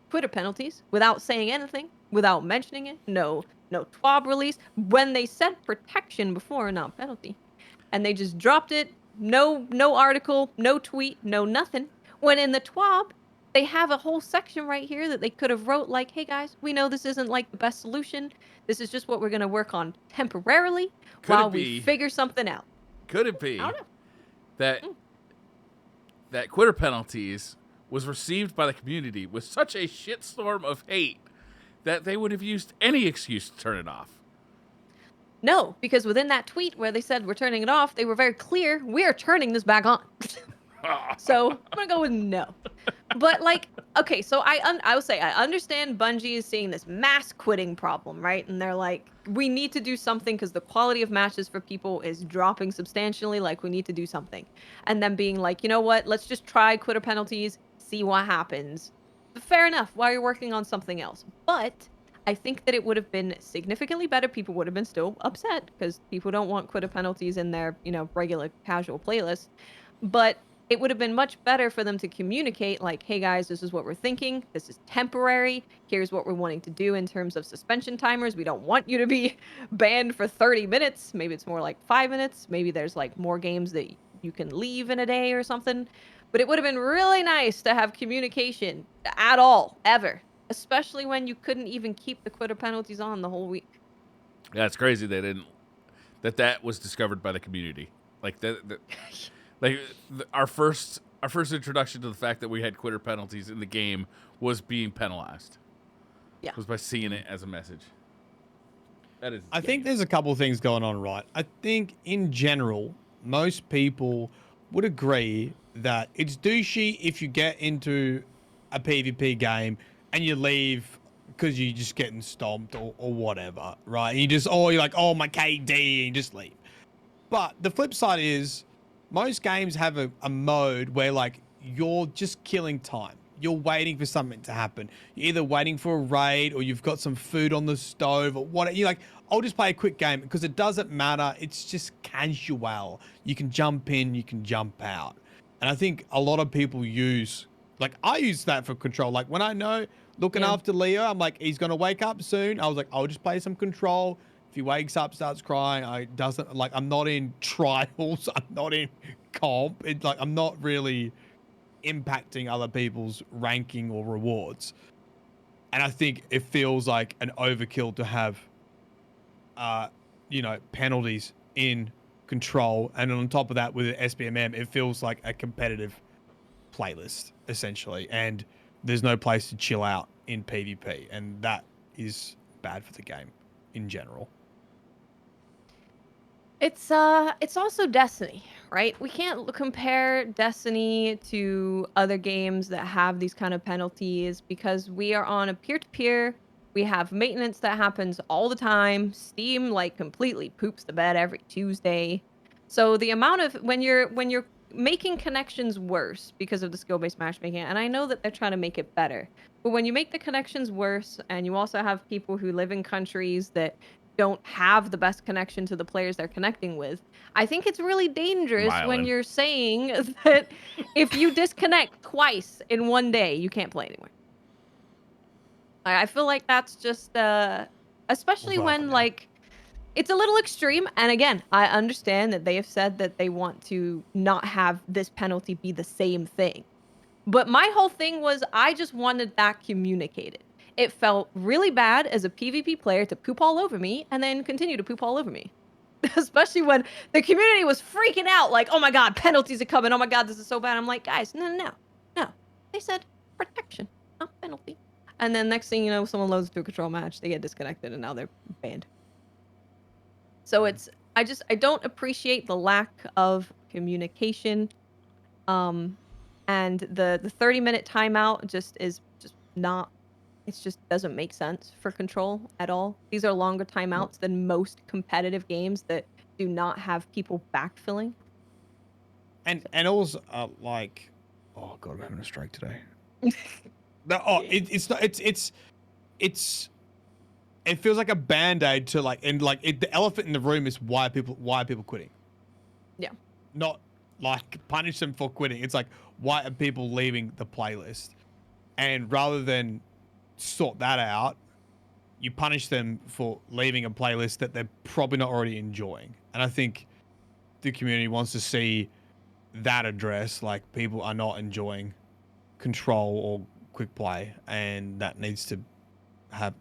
Twitter penalties without saying anything, without mentioning it? No TWAB release. When they said protection before, not penalty, and they just dropped it. No article, no tweet, no nothing. When in the TWAB, they have a whole section right here that they could have wrote like, hey guys, we know this isn't like the best solution. This is just what we're going to work on temporarily while we figure something out. Could it be I don't know. that Twitter penalties was received by the community with such a shitstorm of hate that they would have used any excuse to turn it off? No, because within that tweet where they said we're turning it off, they were very clear, we are turning this back on. So I'm gonna go with no. But like, okay, so I will say I understand Bungie is seeing this mass quitting problem, right? And they're like, we need to do something because the quality of matches for people is dropping substantially. Like, we need to do something. And then being like, you know what? Let's just try Twitter penalties, see what happens. Fair enough. While you're working on something else, but I think that it would have been significantly better. People would have been still upset because people don't want Twitter penalties in their, regular casual playlist. But it would have been much better for them to communicate like, hey guys, this is what we're thinking. This is temporary. Here's what we're wanting to do in terms of suspension timers. We don't want you to be banned for 30 minutes. Maybe it's more like 5 minutes. Maybe there's like more games that you can leave in a day or something. But it would have been really nice to have communication at all, ever. Especially when you couldn't even keep the Twitter penalties on the whole week. Yeah, it's crazy that was discovered by the community. Like our first introduction to the fact that we had Twitter penalties in the game was being penalized. Yeah, was by seeing it as a message. That is. I think there's a couple of things going on, right? I think in general, most people would agree that it's douchey if you get into a PvP game and you leave because you're just getting stomped or whatever, right? And you're like, oh, my KD, and you just leave. But the flip side is most games have a mode where, like, you're just killing time. You're waiting for something to happen. You're either waiting for a raid or you've got some food on the stove or what. You're like, I'll just play a quick game because it doesn't matter. It's just casual. You can jump in, you can jump out. And I think a lot of people I use that for Control. Like, when I know looking after Leo, I'm like, he's going to wake up soon. I was like, I'll just play some Control. If he wakes up, starts crying, I'm not in trials. I'm not in comp. It's like, I'm not really impacting other people's ranking or rewards. And I think it feels like an overkill to have, penalties in Control. And on top of that, with SBMM, it feels like a competitive playlist, essentially. And there's no place to chill out in PvP. And that is bad for the game in general. It's also Destiny, right? We can't compare Destiny to other games that have these kind of penalties because we are on a peer-to-peer. We have maintenance that happens all the time. Steam completely poops the bed every Tuesday. So the amount of when you're making connections worse because of the skill-based matchmaking, and I know that they're trying to make it better, but when you make the connections worse and you also have people who live in countries that don't have the best connection to the players they're connecting with, I think it's really dangerous when you're saying that if you disconnect twice in one day, you can't play anymore. I feel like that's just, especially when it's a little extreme. And again, I understand that they have said that they want to not have this penalty be the same thing. But my whole thing was I just wanted that communicated. It felt really bad as a PvP player to poop all over me and then continue to poop all over me. Especially when the community was freaking out like, oh my God, penalties are coming. Oh my God, this is so bad. I'm like, guys, no. They said protection, not penalty. And then next thing you know, someone loads into a Control match, they get disconnected, and now they're banned. So I don't appreciate the lack of communication. And the 30-minute timeout just not, it just doesn't make sense for Control at all. These are longer timeouts than most competitive games that do not have people backfilling. And also oh God, I'm having a stroke today. It's it feels like a band-aid to the elephant in the room is why are people quitting. Yeah. Not like punish them for quitting. It's like, why are people leaving the playlist? And rather than sort that out, you punish them for leaving a playlist that they're probably not already enjoying. And I think the community wants to see that address, like people are not enjoying Control or Quick Play, and that needs to have,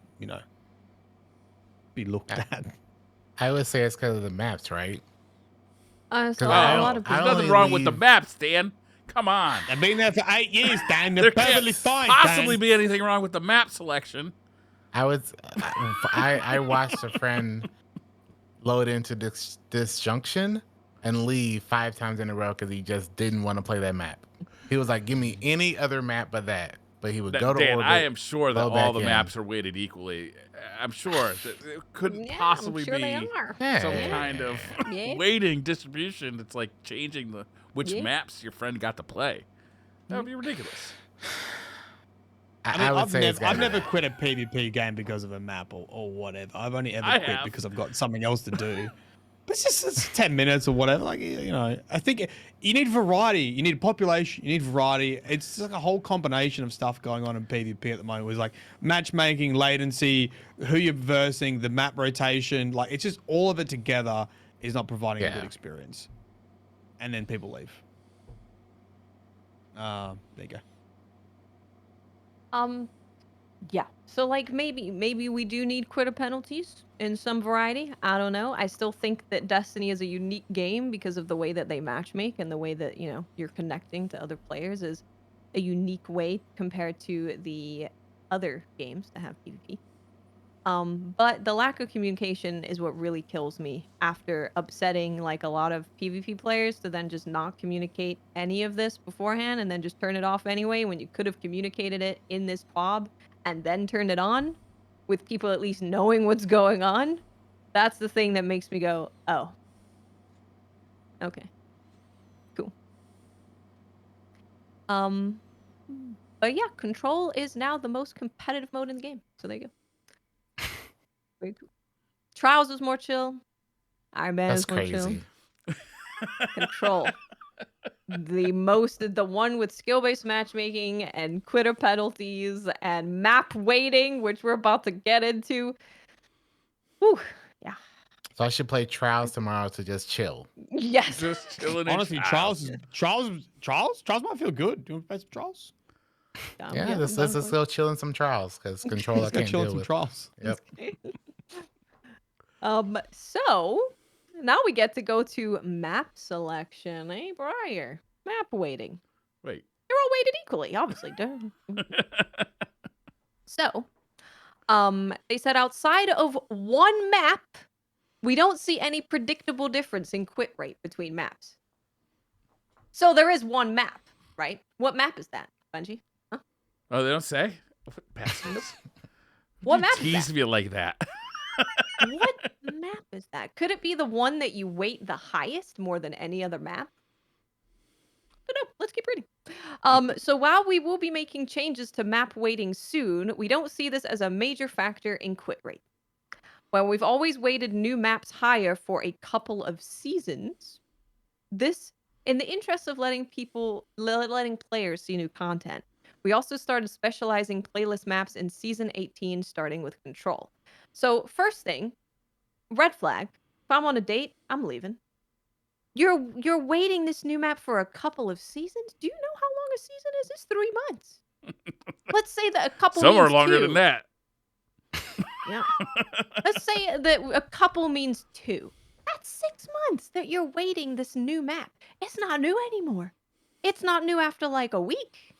be looked at. I would say it's because of the maps, right? So a lot of there's nothing wrong with the maps, Dan. Come on. I've been there for 8 years, Dan. They're perfectly fine. Possibly Dan. be anything wrong with the map selection. I watched a friend load into Disjunction and leave 5 times in a row because he just didn't want to play that map. He was like, "Give me any other map but that." But he would go to Dan, Orbit. I am sure that all the maps are weighted equally. I'm sure that it couldn't possibly be some kind of weighting distribution that's like changing which maps your friend got to play. That would be ridiculous. I've never quit a PvP game because of a map or whatever. I've only ever quit because I've got something else to do. But it's 10 minutes or whatever. Like, I think you need variety. You need population. You need variety. It's like a whole combination of stuff going on in PvP at the moment. It's like matchmaking, latency, who you're versing, the map rotation. Like, it's just all of it together is not providing a good experience. And then people leave. There you go. Yeah. So like maybe we do need quitter penalties in some variety. I don't know. I still think that Destiny is a unique game because of the way that they matchmake and the way that, you're connecting to other players is a unique way compared to the other games that have PvP. But the lack of communication is what really kills me after upsetting like a lot of PvP players to then just not communicate any of this beforehand and then just turn it off anyway when you could have communicated it in this POB and then turned it on with people at least knowing what's going on. That's the thing that makes me go, oh, okay, cool. But yeah, Control is now the most competitive mode in the game. So there you go. Very cool. Trials was more chill. Iron Man is more chill. Control. The one with skill-based matchmaking and quitter penalties and map weighting, which we're about to get into. Whew, yeah. So I should play Trials tomorrow to just chill. Yes. Just chilling. Honestly, Trials might feel good. Do you want to play some Trials? Yeah, let's go chill in some Trials because Control I can't deal with. Trials. Yep. So now we get to go to map selection. Hey, Briar. Map weighting. Wait. They're all weighted equally, obviously. So, they said outside of one map, we don't see any predictable difference in quit rate between maps. So there is one map, right? What map is that, Bungie? Huh? Oh, they don't say? What bastards? What map is that? Tease me like that. What map is that? Could it be the one that you weight the highest more than any other map? I don't know. Let's keep reading. So while we will be making changes to map weighting soon, we don't see this as a major factor in quit rate. While we've always weighted new maps higher for a couple of seasons, this, in the interest of letting players see new content, we also started specializing playlist maps in Season 18, starting with Control. So first thing, red flag. If I'm on a date, I'm leaving. You're waiting this new map for a couple of seasons? Do you know how long a season is? It's 3 months. Let's say that a couple Some means are longer 2. than that. Yeah. Let's say that a couple means 2. That's 6 months that you're waiting this new map. It's not new anymore. It's not new after like a week.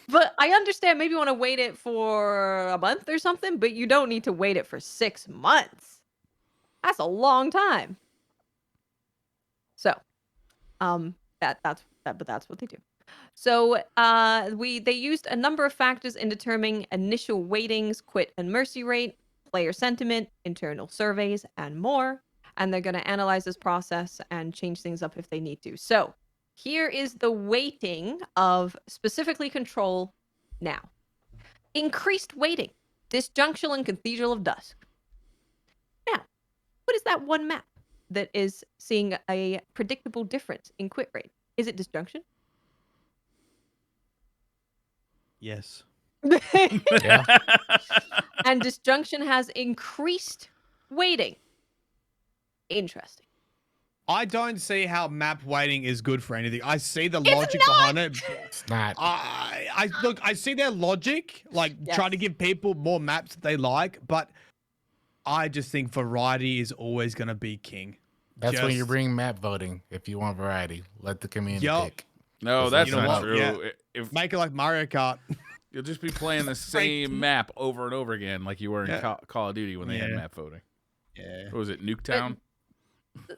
But I understand maybe you want to wait it for a month or something, but you don't need to wait it for 6 months. That's a long time. So, that's what they do. So, they used a number of factors in determining initial weightings, quit and mercy rate, player sentiment, internal surveys, and more. And they're going to analyze this process and change things up if they need to. So, here is the weighting of specifically Control now. Increased weighting. Disjunction and Cathedral of Dusk. Now, what is that one map that is seeing a predictable difference in quit rate? Is it Disjunction? Yes. Yeah. And Disjunction has increased weighting. Interesting. I don't see how map weighting is good for anything. I see the It's logic behind it. It's not. I see their logic, like trying to give people more maps that they like, but I just think variety is always going to be king. That's when you bring map voting. If you want variety, let the community pick. No, that's not true. Yeah. If make it like Mario Kart. You'll just be playing the same map over and over again, like you were in Call of Duty when they had map voting. Yeah. What was it, Nuketown?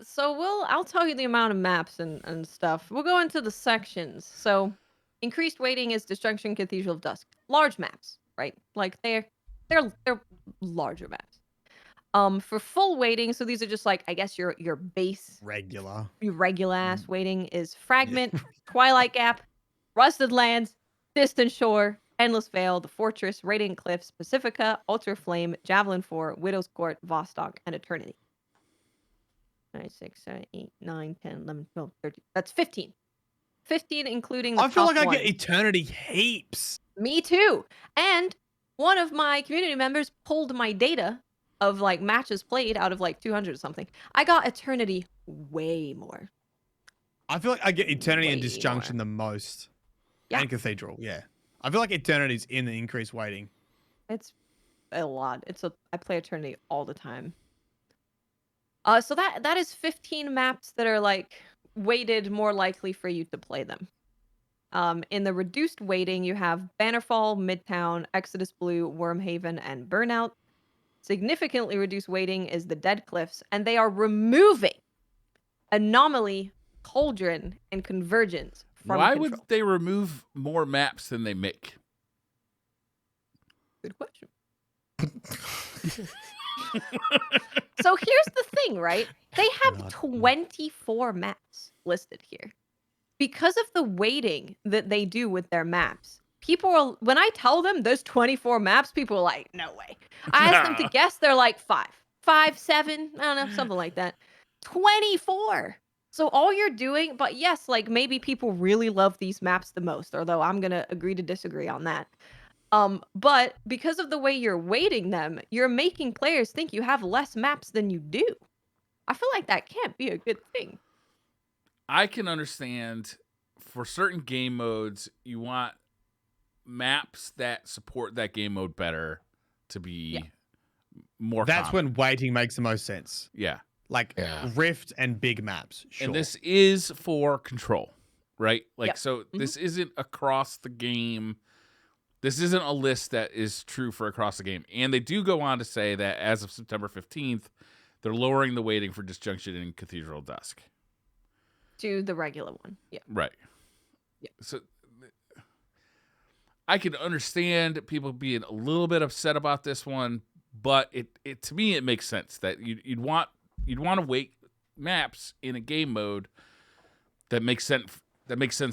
So I'll tell you the amount of maps and stuff. We'll go into the sections. So increased weighting is Destruction, Cathedral of Dusk. Large maps, right? Like they're larger maps. For full weighting, so these are just like, I guess your base your regular ass weighting is Fragment, Twilight Gap, Rusted Lands, Distant Shore, Endless Vale, The Fortress, Radiant Cliffs, Pacifica, Ultra Flame, Javelin 4, Widow's Court, Vostok, and Eternity. 9, 6, 7, 8, 9, 10, 11, 12, 13. That's 15. 15 including the I feel top like one. I get Eternity heaps. Me too. And one of my community members pulled my data of like matches played out of like 200 or something. I got Eternity way more. I feel like I get Eternity and Disjunction the most. Yeah. And Cathedral, yeah. I feel like Eternity's in the increased weighting. It's a lot. I play Eternity all the time. So that is 15 maps that are like weighted more likely for you to play them. In the reduced weighting, you have Bannerfall, Midtown, Exodus Blue, Wormhaven, and Burnout. Significantly reduced weighting is the Dead Cliffs, and they are removing Anomaly, Cauldron, and Convergence from Why Control. would they remove more maps than they make? Good question. So here's the thing, right? They have 24 maps listed here. Because of the weighting that they do with their maps, when I tell them there's 24 maps, people are like, no way. I ask them to guess, they're like 5, 7, I don't know, something like that. 24. So all you're doing, but yes, like maybe people really love these maps the most, although I'm going to agree to disagree on that. But because of the way you're weighting them, you're making players think you have less maps than you do. I feel like that can't be a good thing. I can understand for certain game modes, you want maps that support that game mode better to be more That's common. when weighting makes the most sense. Yeah. Like Rift and big maps. Sure. And this is for Control, right? Like, so this isn't across the game. This isn't a list that is true for across the game. And they do go on to say that as of September 15th, they're lowering the weighting for Disjunction in Cathedral of Dusk. To the regular one. Yeah. Right. Yeah. So I can understand people being a little bit upset about this one, but it to me it makes sense that you'd want to weight maps in a game mode that makes sense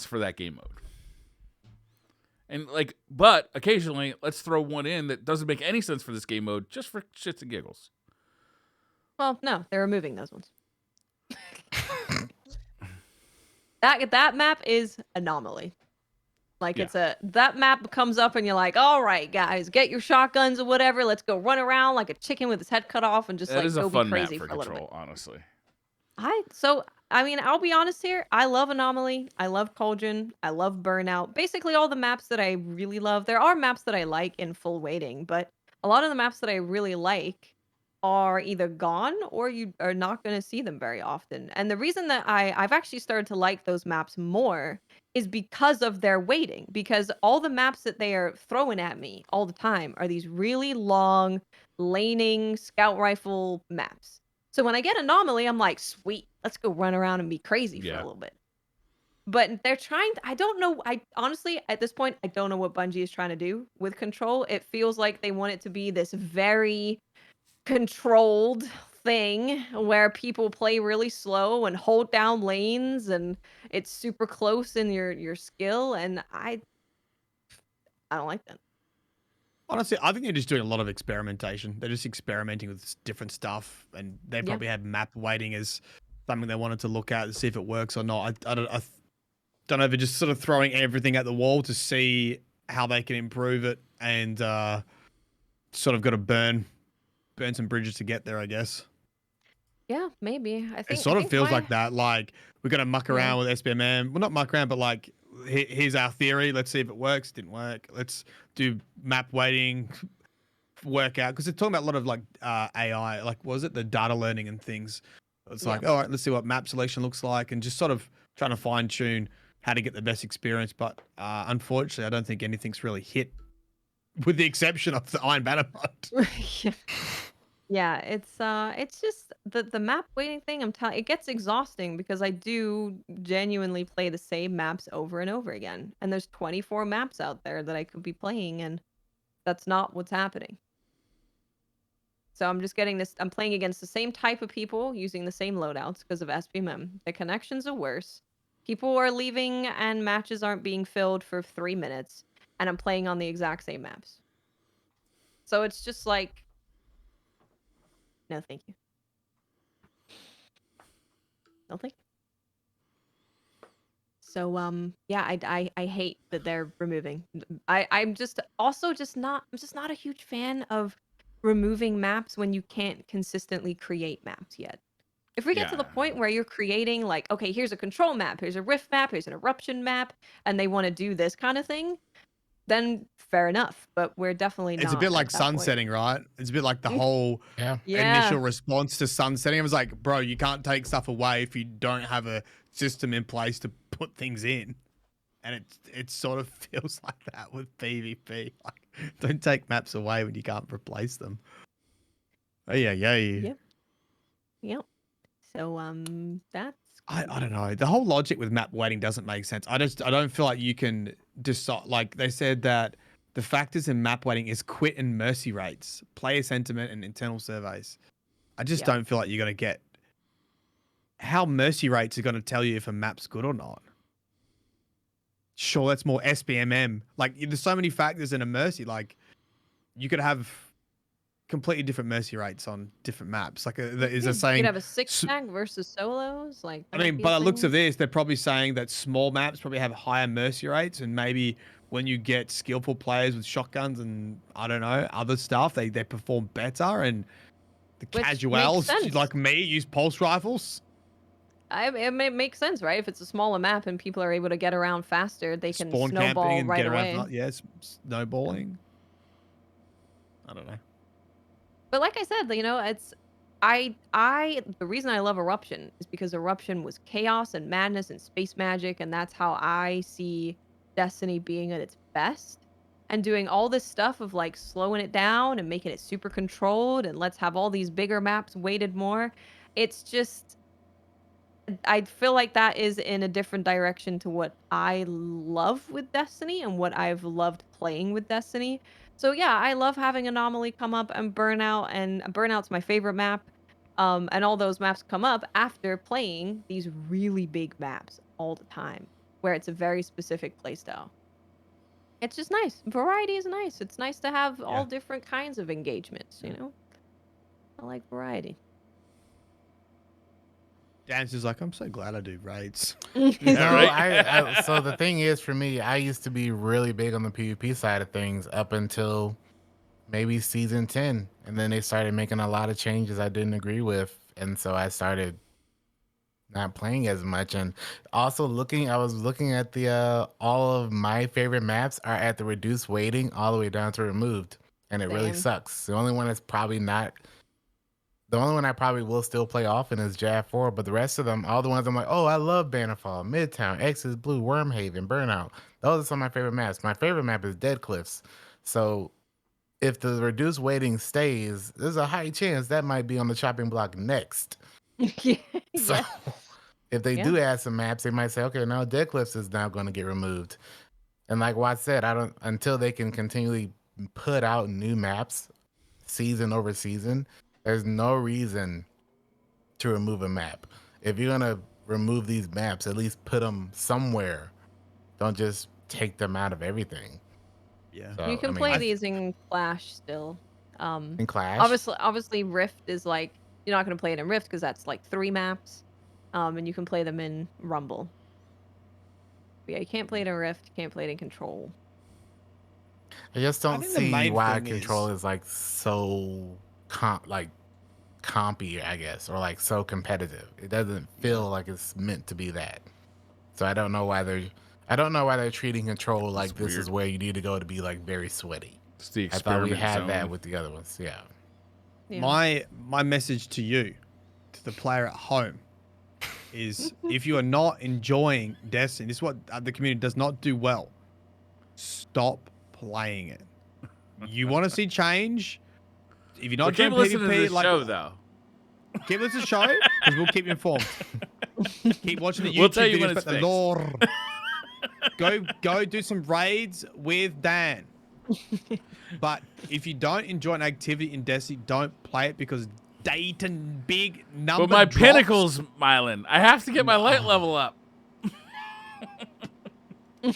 for that game mode. And like, but occasionally, let's throw one in that doesn't make any sense for this game mode, just for shits and giggles. Well, no, they're removing those ones. That map is Anomaly. Like that map comes up and you're like, all right, guys, get your shotguns or whatever. Let's go run around like a chicken with his head cut off and just go be crazy for a little bit. Honestly. I mean, I'll be honest here. I love Anomaly. I love Cauldron. I love Burnout. Basically, all the maps that I really love. There are maps that I like in full weighting, but a lot of the maps that I really like are either gone or you are not going to see them very often. And the reason that I've actually started to like those maps more is because of their weighting. Because all the maps that they are throwing at me all the time are these really long, laning, scout rifle maps. So when I get Anomaly, I'm like, sweet, let's go run around and be crazy for a little bit. But they're trying to, I don't know. I honestly, at this point, I don't know what Bungie is trying to do with Control. It feels like they want it to be this very controlled thing where people play really slow and hold down lanes and it's super close in your skill. And I don't like that. Honestly, I think they're just doing a lot of experimentation. They're just experimenting with different stuff, and they probably had map weighting as something they wanted to look at to see if it works or not. I don't know if they're just sort of throwing everything at the wall to see how they can improve it, and sort of got to burn some bridges to get there, I guess. Yeah, maybe. I think it sort of feels like that. Like we're gonna muck around with SBMM. Well, not muck around, but like here's our theory. Let's see if it works. Didn't work. Let's do map weighting, work out, because they're talking about a lot of like AI, like was it the data learning and things. It's like, all right, let's see what map selection looks like, and just sort of trying to fine tune how to get the best experience. But unfortunately, I don't think anything's really hit, with the exception of the Iron Banner mod. Yeah, it's just the map weighting thing. I'm telling, it gets exhausting because I do genuinely play the same maps over and over again, and there's 24 maps out there that I could be playing, and that's not what's happening. So I'm just getting this. I'm playing against the same type of people using the same loadouts because of SBMM. The connections are worse. People are leaving, and matches aren't being filled for 3 minutes, and I'm playing on the exact same maps. So it's just like, no, thank you. No, thank you. So yeah, I hate that they're removing. I'm just not a huge fan of removing maps when you can't consistently create maps yet. If we get to the point where you're creating like, okay, here's a control map, here's a rift map, here's an eruption map, and they want to do this kind of thing, then fair enough. But we're definitely not. It's a bit like sunsetting, right? It's a bit like the whole initial response to sunsetting. It was like, bro, you can't take stuff away if you don't have a system in place to put things in. And it sort of feels like that with PvP. Like, don't take maps away when you can't replace them. Oh yeah. Yep. So that's I don't know. The whole logic with map weighting doesn't make sense. I don't feel like you can decide. Like they said that the factors in map weighting is quit and mercy rates, player sentiment, and internal surveys. I just don't feel like you're gonna get how mercy rates are gonna tell you if a map's good or not. Sure, that's more SBMM. Like there's so many factors in a mercy. Like you could have completely different mercy rates on different maps. Like is a saying you could have a 6-pack versus solos. Like I mean, by the looks of this, they're probably saying that small maps probably have higher mercy rates, and maybe when you get skillful players with shotguns and I don't know other stuff, they perform better, and the casuals like me use pulse rifles. It makes sense, right? If it's a smaller map and people are able to get around faster, they can spawn snowball camping and right get away. Around, yes, snowballing. I don't know. But like I said, you know, it's the reason I love Eruption is because Eruption was chaos and madness and space magic, and that's how I see Destiny being at its best. And doing all this stuff of like slowing it down and making it super controlled, and let's have all these bigger maps weighted more. It's just, I feel like that is in a different direction to what I love with Destiny and what I've loved playing with Destiny. So yeah, I love having Anomaly come up and Burnout, and Burnout's my favorite map. And all those maps come up after playing these really big maps all the time, where it's a very specific playstyle. It's just nice. Variety is nice. It's nice to have all different kinds of engagements, you know? I like variety. Dan's is like, I'm so glad I do raids. So the thing is, for me, I used to be really big on the PvP side of things up until maybe season 10, and then they started making a lot of changes I didn't agree with, and so I started not playing as much. And also I was looking at the all of my favorite maps are at the reduced weighting all the way down to removed, and it really sucks. The only one I probably will still play often is JAV4, but the rest of them, all the ones I'm like, oh, I love Bannerfall, Midtown, X's Blue, Wormhaven, Burnout. Those are some of my favorite maps. My favorite map is Dead Cliffs. So if the reduced weighting stays, there's a high chance that might be on the chopping block next. So if they do add some maps, they might say, okay, now Dead Cliffs is now going to get removed. And like Watt said, until they can continually put out new maps season over season, there's no reason to remove a map. If you're going to remove these maps, at least put them somewhere. Don't just take them out of everything. Yeah. So, you can play these in Clash still. In Clash? Obviously Rift is like, you're not going to play it in Rift because that's like 3 maps. And you can play them in Rumble. But yeah, you can't play it in Rift, you can't play it in Control. I just don't see why Control is like so compy, I guess, or like so competitive. It doesn't feel like it's meant to be that. So I don't know why they're treating Control like this is where you need to go to be like very sweaty. It's the I thought we had zone. that with the other ones. Yeah. My message to you, to the player at home, is if you are not enjoying Destiny, this is what the community does not do well. Stop playing it. You want to see change? If you're not doing PvP, to the show though. Keep listening to the show because we'll keep you informed. Keep watching the YouTube We'll tell you videos about the lore. Go do some raids with Dan. But if you don't enjoy an activity in Destiny, don't play it because Dayton big number. But my drops. pinnacles, Mylan. I have to get my light level up.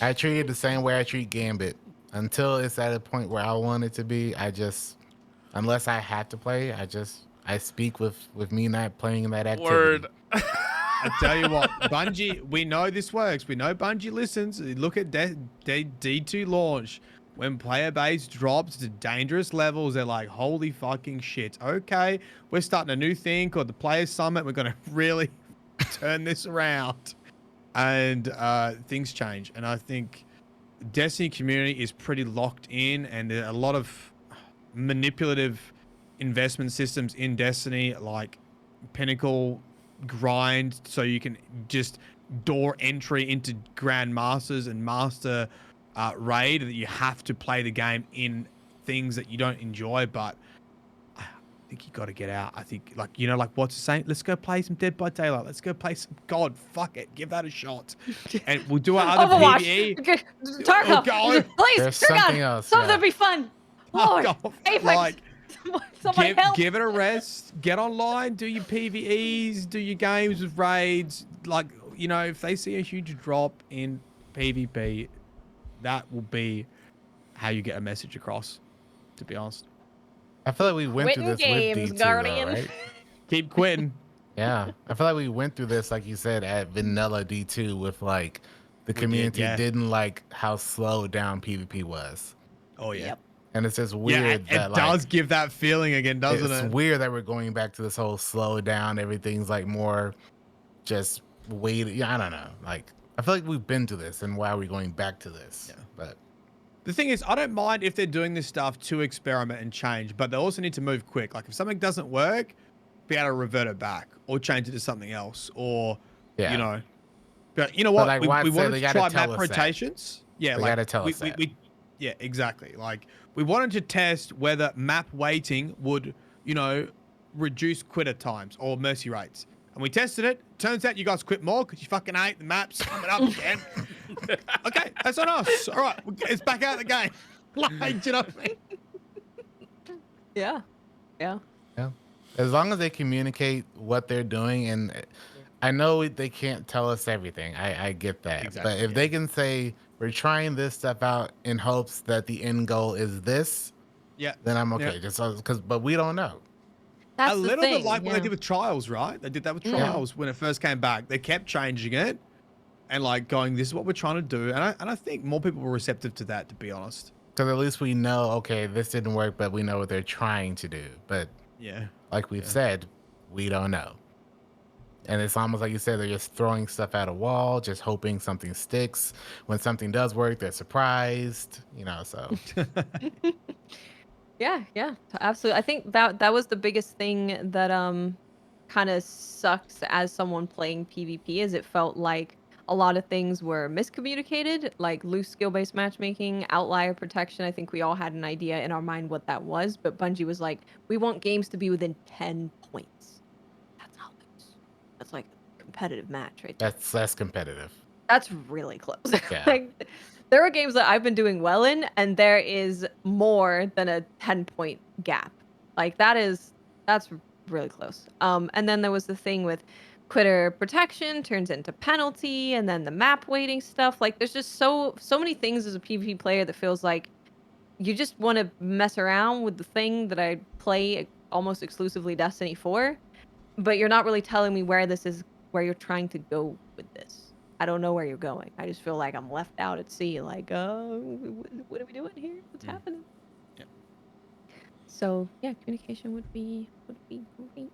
I treat it the same way I treat Gambit. Until it's at a point where I want it to be, unless I have to play, I speak with me not playing that activity. Word. I tell you what, Bungie, we know this works. We know Bungie listens. Look at D2 launch. When player base drops to dangerous levels, they're like, holy fucking shit. Okay, we're starting a new thing called the Players Summit. We're going to really turn this around. And things change. And I think Destiny community is pretty locked in, and there are a lot of manipulative investment systems in Destiny, like Pinnacle grind, so you can just door entry into Grandmasters and Master raid, that you have to play the game in things that you don't enjoy. But I think you got to get out. I think, like what's the saying? Let's go play some Dead by Daylight. Let's go play some God. Fuck it, give that a shot, and we'll do our other PvE. Okay. Tarkov, please, something else. Something be fun. Lord, Apex. Like, give it a rest. Get online. Do your PvEs. Do your games with raids. Like, if they see a huge drop in PvP, that will be how you get a message across, to be honest. I feel like we went through this with D2, Guardian. Though, right? Keep quitting. Yeah. I feel like we went through this, like you said, at vanilla D2 with like the community didn't like how slowed down PvP was. Oh, yeah. Yep. And it's just weird that it does give that feeling again, doesn't it? It's weird that we're going back to this whole slow down. Everything's like more just waiting. I don't know. Like, I feel like we've been to this, and why are we going back to this? Yeah. But the thing is, I don't mind if they're doing this stuff to experiment and change, but they also need to move quick. Like, if something doesn't work, be able to revert it back or change it to something else, or But you know what? Like we wanted to try map rotations. Yeah, they gotta tell us that. Yeah, exactly. Like, we wanted to test whether map waiting would, reduce quitter times or mercy rates. And we tested it. Turns out you guys quit more because you fucking hate the maps coming up again. Okay, that's on us. All right, it's back out of the game. Like, do you know what I mean? Yeah. As long as they communicate what they're doing, and I know they can't tell us everything. I get that. Exactly, but if they can say, we're trying this stuff out in hopes that the end goal is this, then I'm okay. Just but we don't know. That's a little bit like what they did with Trials, right? They did that with Trials when it first came back. They kept changing it and like going, this is what we're trying to do. And I think more people were receptive to that, to be honest. Because at least we know, okay, this didn't work, but we know what they're trying to do. But like we've said, we don't know. And it's almost like you said, they're just throwing stuff at a wall, just hoping something sticks. When something does work, they're surprised, so. Yeah, absolutely. I think that was the biggest thing that kind of sucks as someone playing PvP, is it felt like a lot of things were miscommunicated, like loose skill-based matchmaking, outlier protection. I think we all had an idea in our mind what that was, but Bungie was like, we want games to be within 10 points. That's not loose. That's like a competitive match, right? That's competitive. That's really close. Yeah. Like, there are games that I've been doing well in, and there is more than a 10-point gap. Like, that's really close. And then there was the thing with quitter protection turns into penalty, and then the map waiting stuff. Like, there's just so many things as a PvP player that feels like you just want to mess around with the thing that I play almost exclusively Destiny for, but you're not really telling me where you're trying to go with this. I don't know where you're going. I just feel like I'm left out at sea. Like, what are we doing here? What's happening? Yeah. So yeah, communication would be great.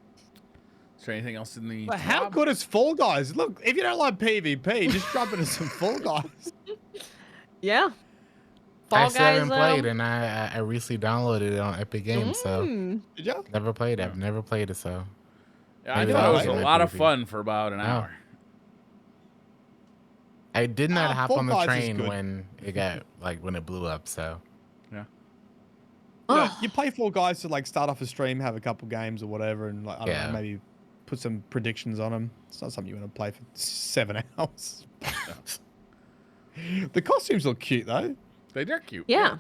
Is there anything else in the? But how good is Fall Guys? Look, if you don't like PvP, just jump into some Fall Guys. Yeah. I still haven't played, and I recently downloaded it on Epic Games. So did you? Never played it. I've never played it. So yeah, I thought it was a lot of fun for about an hour. I did not hop on the train when it got when it blew up. So yeah. Yeah, you play Fall Guys to like start off a stream, have a couple games or whatever, and like I don't know, maybe put some predictions on them. It's not something you want to play for 7 hours. The costumes look cute though. They're cute. Yeah.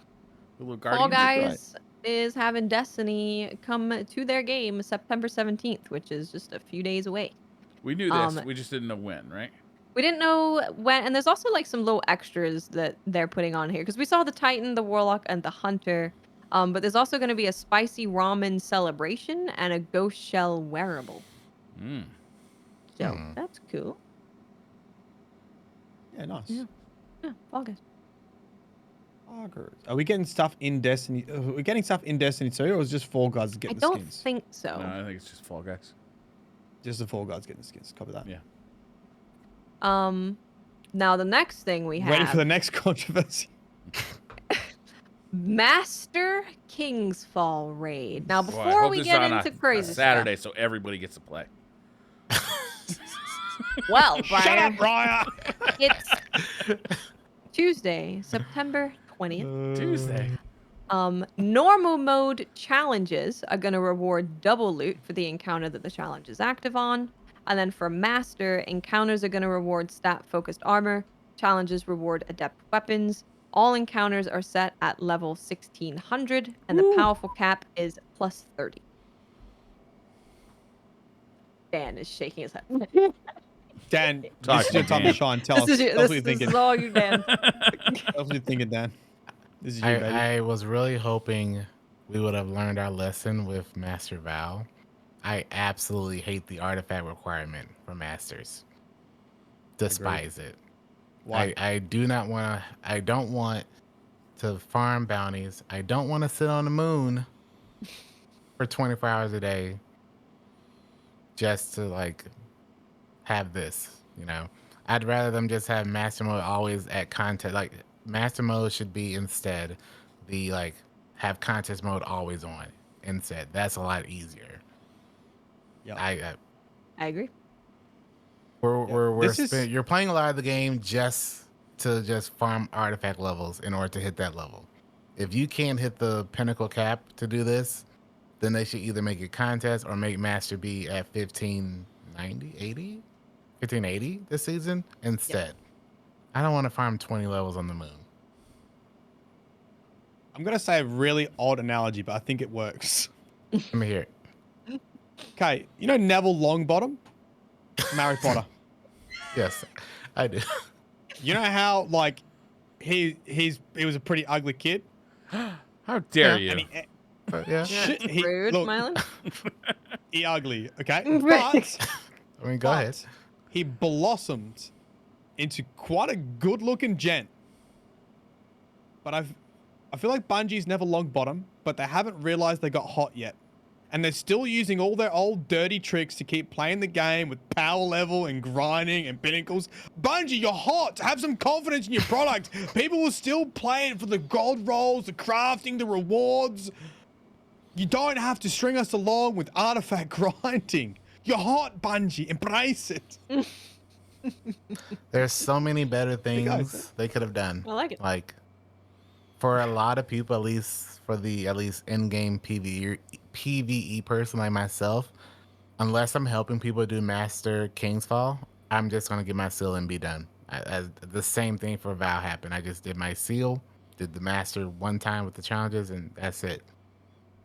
The little Fall Guys is having Destiny come to their game September 17th, which is just a few days away. We knew this. We just didn't know when, right? We didn't know when, and there's also like some little extras that they're putting on here because we saw the Titan, the Warlock, and the Hunter. But there's also going to be a spicy ramen celebration and a ghost shell wearable. So that's cool. Yeah, nice. Yeah, Fall Guys. Are we getting stuff in Destiny? Are we getting stuff in Destiny 2, or is just Fall Guys getting the skins? I don't think so. No, I think it's just Fall Guys. Just the Fall Guys getting the skins. Copy that. Yeah. Now the next thing we have. Ready for the next controversy. Master King's Fall raid. Now before we get into crazy Saturday, stuff, so everybody gets to play. Well, Brian, shut up, Brian. It's Tuesday, September 20th. Tuesday. Normal mode challenges are going to reward double loot for the encounter that the challenge is active on. And then for Master, encounters are going to reward stat-focused armor. Challenges reward adept weapons. All encounters are set at level 1600, and the powerful cap is plus 30. Dan is shaking his head. Dan, this is your time to shine. Tell us what you're thinking. This is all you, Dan. Tell us what you're thinking, Dan. This is you, baby. I was really hoping we would have learned our lesson with Master Val. I absolutely hate the artifact requirement for Masters. Despise it. Why? I do not want to. I don't want to farm bounties. I don't want to sit on the moon for 24 hours a day just to like have this, you know. I'd rather them just have master mode always at contest. Like master mode should be instead the like have contest mode always on instead. That's a lot easier. Yeah, I agree. You're playing a lot of the game just to farm artifact levels in order to hit that level. If you can't hit the pinnacle cap to do this, then they should either make a contest or make master be at 1580 this season instead. Yep. I don't want to farm 20 levels on the moon. I'm gonna say a really odd analogy, but I think it works. Let me hear it. Okay, you know Neville Longbottom? Harry Potter. Yes, I do. You know how like he was a pretty ugly kid? How dare you? Rude, Smiling. He ugly, okay? But I mean, go ahead. He blossomed into quite a good-looking gent. But I feel like Bungie's never Longbottom, but they haven't realized they got hot yet. And they're still using all their old dirty tricks to keep playing the game with power level and grinding and pinnacles. Bungie, you're hot. Have some confidence in your product. People will still play it for the gold rolls, the crafting, the rewards. You don't have to string us along with artifact grinding. You're hot, Bungie. Embrace it. There's so many better things they could have done. I like it. Like, for a lot of people, at least in-game PvE person like myself, unless I'm helping people do Master King's Fall, I'm just going to get my seal and be done. The same thing for Val happened. I just did my seal, did the Master one time with the challenges, and that's it.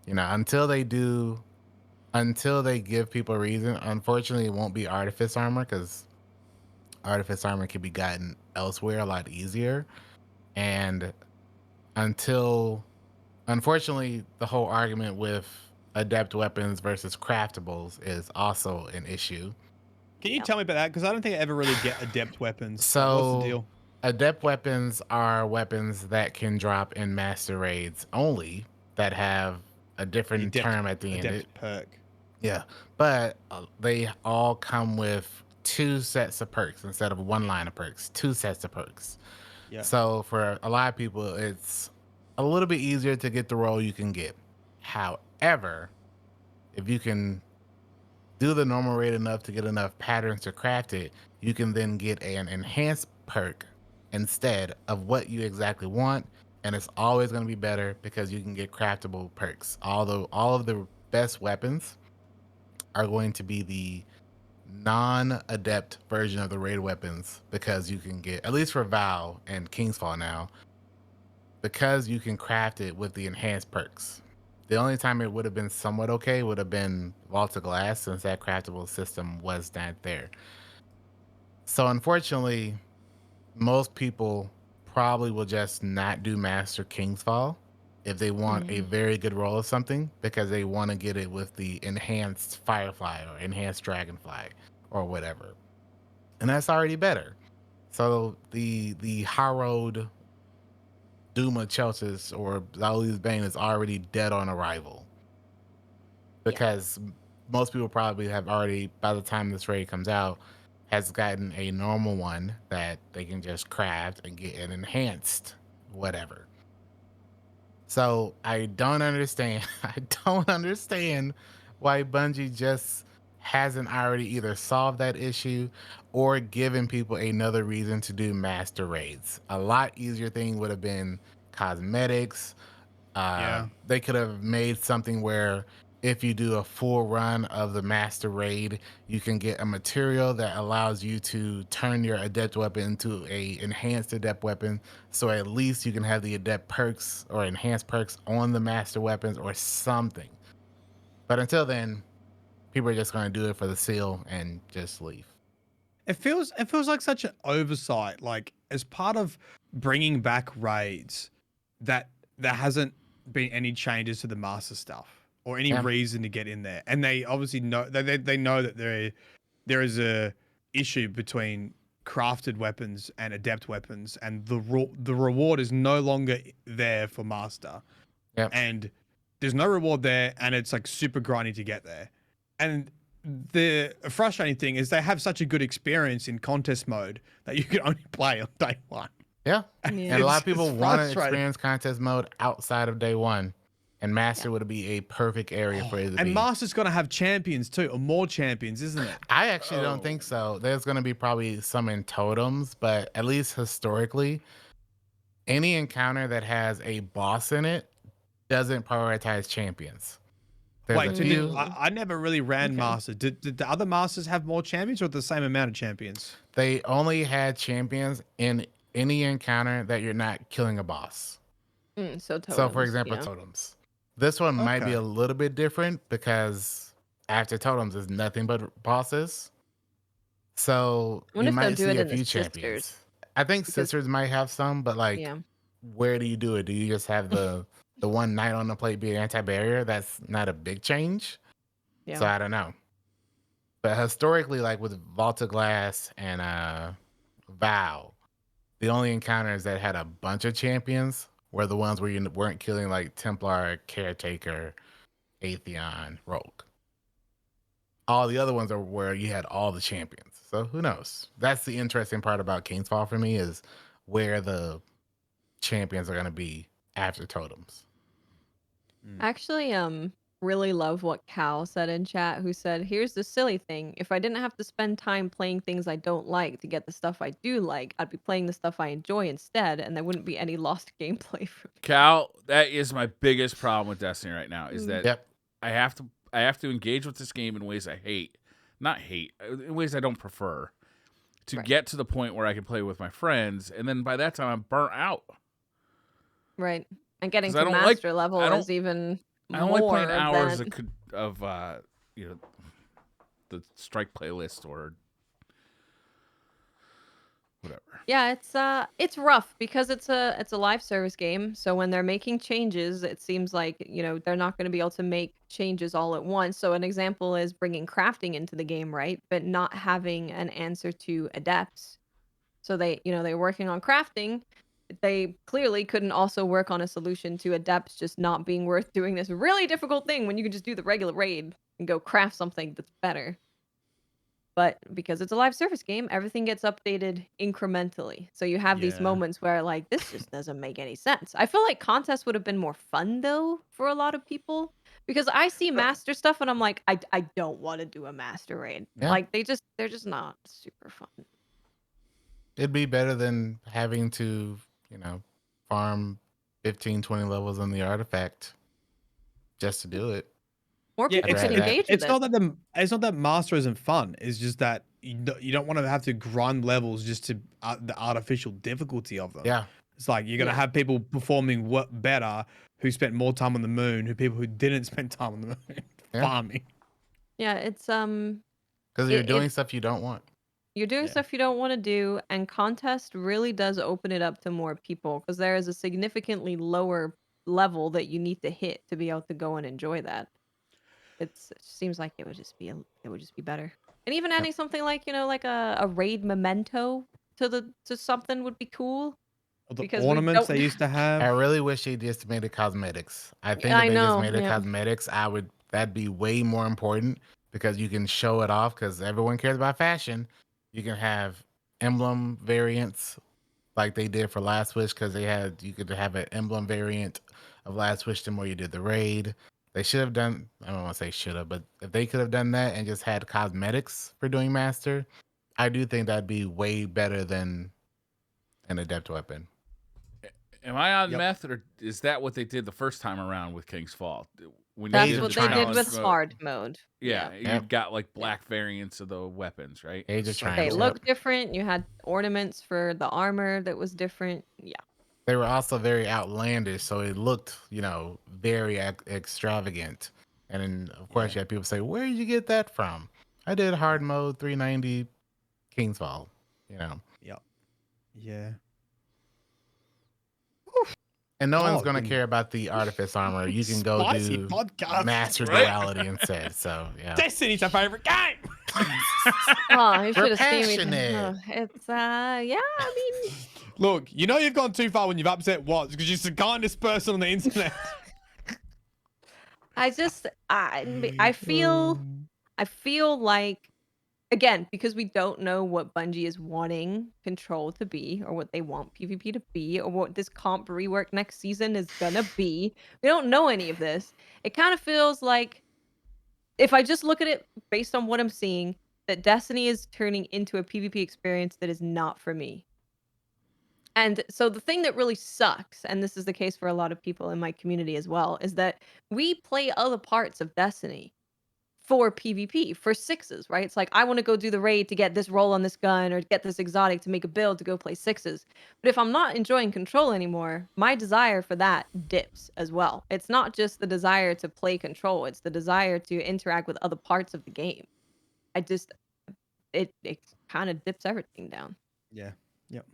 You know, until they give people a reason. Unfortunately, it won't be Artifice Armor because Artifice Armor can be gotten elsewhere a lot easier. And until Unfortunately, the whole argument with adept weapons versus craftables is also an issue. Can you tell me about that? Because I don't think I ever really get adept weapons. So, what's the deal? Adept weapons are weapons that can drop in master raids only, that have a different term at the end. Adept perk. Yeah, but they all come with 2 sets of perks instead of 1 line of perks. 2 sets of perks. Yeah. So for a lot of people, it's a little bit easier to get the roll you can get. However, if you can do the normal raid enough to get enough patterns to craft it, you can then get an enhanced perk instead of what you exactly want, and it's always going to be better because you can get craftable perks. Although all of the best weapons are going to be the non-adept version of the raid weapons, because you can get, at least for Vow and Kingsfall now, because you can craft it with the enhanced perks. The only time it would have been somewhat okay would have been Vault of Glass, since that craftable system was not there. So unfortunately, most people probably will just not do Master Kingsfall if they want a very good roll of something, because they want to get it with the enhanced Firefly or enhanced Dragonfly or whatever. And that's already better. So the Harrowed Duma Chelsis or Zauli's Bane is already dead on arrival, because most people probably have already, by the time this raid comes out, has gotten a normal one that they can just craft and get an enhanced whatever. So I don't understand. I don't understand why Bungie just hasn't already either solved that issue or given people another reason to do master raids. A lot easier thing would have been cosmetics. They could have made something where if you do a full run of the master raid, you can get a material that allows you to turn your adept weapon into a enhanced adept weapon. So at least you can have the adept perks or enhanced perks on the master weapons or something. But until then, people are just going to do it for the seal and just leave. It feels like such an oversight. Like, as part of bringing back raids, that there hasn't been any changes to the master stuff or any reason to get in there. And they obviously know they know that there is a issue between crafted weapons and adept weapons, and the reward is no longer there for master. And there's no reward there, and it's like super grindy to get there. And the frustrating thing is they have such a good experience in contest mode that you can only play on day 1. Yeah. And a lot of people want to experience contest mode outside of day 1. And Master would be a perfect area for it to be. And Master's going to have champions too, or more champions, isn't it? I actually don't think so. There's going to be probably some in totems, but at least historically, any encounter that has a boss in it doesn't prioritize champions. Wait, I never really ran Master. Did the other Masters have more champions or the same amount of champions? They only had champions in any encounter that you're not killing a boss. So for example, totems. This one might be a little bit different because after totems is nothing but bosses. So you might see a few champions. I think sisters might have some, but like, where do you do it? Do you just have the one knight on the plate be anti-barrier? That's not a big change. So I don't know. But historically, like with Vault of Glass and Vow, the only encounters that had a bunch of champions were the ones where you weren't killing like Templar, Caretaker, Atheon, Rogue. All the other ones are where you had all the champions. So who knows? That's the interesting part about Kingsfall for me, is where the champions are going to be after totems. Actually, really love what Cal said in chat, who said, here's the silly thing. If I didn't have to spend time playing things I don't like to get the stuff I do like, I'd be playing the stuff I enjoy instead, and there wouldn't be any lost gameplay for me. Cal, that is my biggest problem with Destiny right now, is that I have to engage with this game in ways I hate. Not hate, in ways I don't prefer, to get to the point where I can play with my friends, and then by that time I'm burnt out. Right. And getting to master level is even more. I don't like playing hours of the strike playlist or whatever. Yeah, it's rough because it's a live service game. So when they're making changes, it seems like, they're not going to be able to make changes all at once. So an example is bringing crafting into the game, right? But not having an answer to adepts. So they're working on crafting. They clearly couldn't also work on a solution to adepts just not being worth doing this really difficult thing when you can just do the regular raid and go craft something that's better. But because it's a live service game, everything gets updated incrementally. So you have these Yeah. moments where like this just doesn't make any sense. I feel like contests would have been more fun though for a lot of people because I see master stuff and I'm like I don't want to do a master raid. Yeah. Like they're just not super fun. It'd be better than having to, farm 15, 20 levels on the artifact just to do it. More people it's- can it's- engage with It's not that master isn't fun. It's just that you don't want to have to grind levels just to the artificial difficulty of them. Yeah. It's like you're gonna have people performing better who spent more time on the moon, people who didn't spend time on the moon farming. Yeah, it's because you're doing stuff you don't want. You're doing stuff you don't want to do, and contest really does open it up to more people because there is a significantly lower level that you need to hit to be able to go and enjoy that. It seems like it would just be better. And even adding something like, like a raid memento to something would be cool. Or the Because ornaments they used to have. I really wish they just made it cosmetics. I think if they just made it cosmetics, that'd be way more important because you can show it off because everyone cares about fashion. You can have emblem variants like they did for Last Wish because you could have an emblem variant of Last Wish the more you did the raid. They should have done, I don't want to say should have, but if they could have done that and just had cosmetics for doing Master, I do think that'd be way better than an Adept weapon. Am I on meth, or is that what they did the first time around with King's Fall? That's what they did with hard mode. Yeah, you got like black variants of the weapons, right? They look different. You had ornaments for the armor that was different. Yeah. They were also very outlandish, so it looked, very extravagant. And then, of course, you had people say, "Where did you get that from?" I did hard mode 390 King's Fall. Yep. Yeah. And no one's going to care about the Artifice armor. You can go do Master Duality instead. So, yeah. Destiny's a favorite game. Oh, you should have seen me. It's, I mean. Look, you've gone too far when you've upset Watts because you're the kindest person on the internet. I feel like, again, because we don't know what Bungie is wanting Control to be, or what they want PvP to be, or what this comp rework next season is gonna be. We don't know any of this. It kind of feels like, if I just look at it based on what I'm seeing, that Destiny is turning into a PvP experience that is not for me. And so the thing that really sucks, and this is the case for a lot of people in my community as well, is that we play other parts of Destiny for PvP, for sixes, right? It's like, I want to go do the raid to get this roll on this gun or get this exotic to make a build to go play sixes. But if I'm not enjoying Control anymore, my desire for that dips as well. It's not just the desire to play Control, it's the desire to interact with other parts of the game. It kind of dips everything down. Yeah. Yep.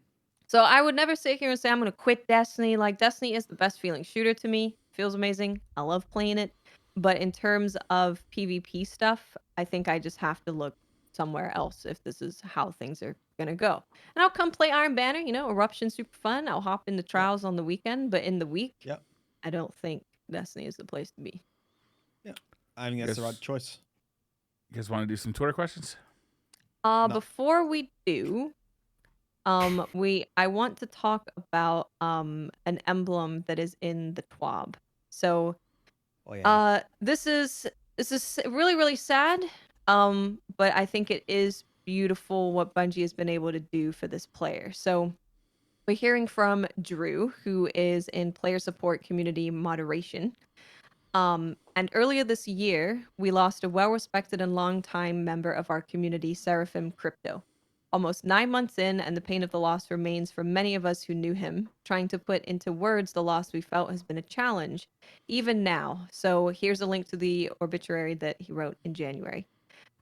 So I would never sit here and say I'm going to quit Destiny. Like, Destiny is the best feeling shooter to me. Feels amazing. I love playing it. But in terms of PvP stuff, I think I just have to look somewhere else if this is how things are going to go. And I'll come play Iron Banner. Eruption's super fun. I'll hop into Trials on the weekend. But in the week, I don't think Destiny is the place to be. Yeah. I think that's the right choice. You guys want to do some Twitter questions? No. Before we do... I want to talk about an emblem that is in the TWAB. So this is really, really sad. But I think it is beautiful what Bungie has been able to do for this player. So we're hearing from Drew, who is in player support community moderation. And earlier this year, we lost a well-respected and long-time member of our community, Seraphim Crypto. Almost 9 months in, and the pain of the loss remains for many of us who knew him. Trying to put into words the loss we felt has been a challenge, even now. So here's a link to the obituary that he wrote in January.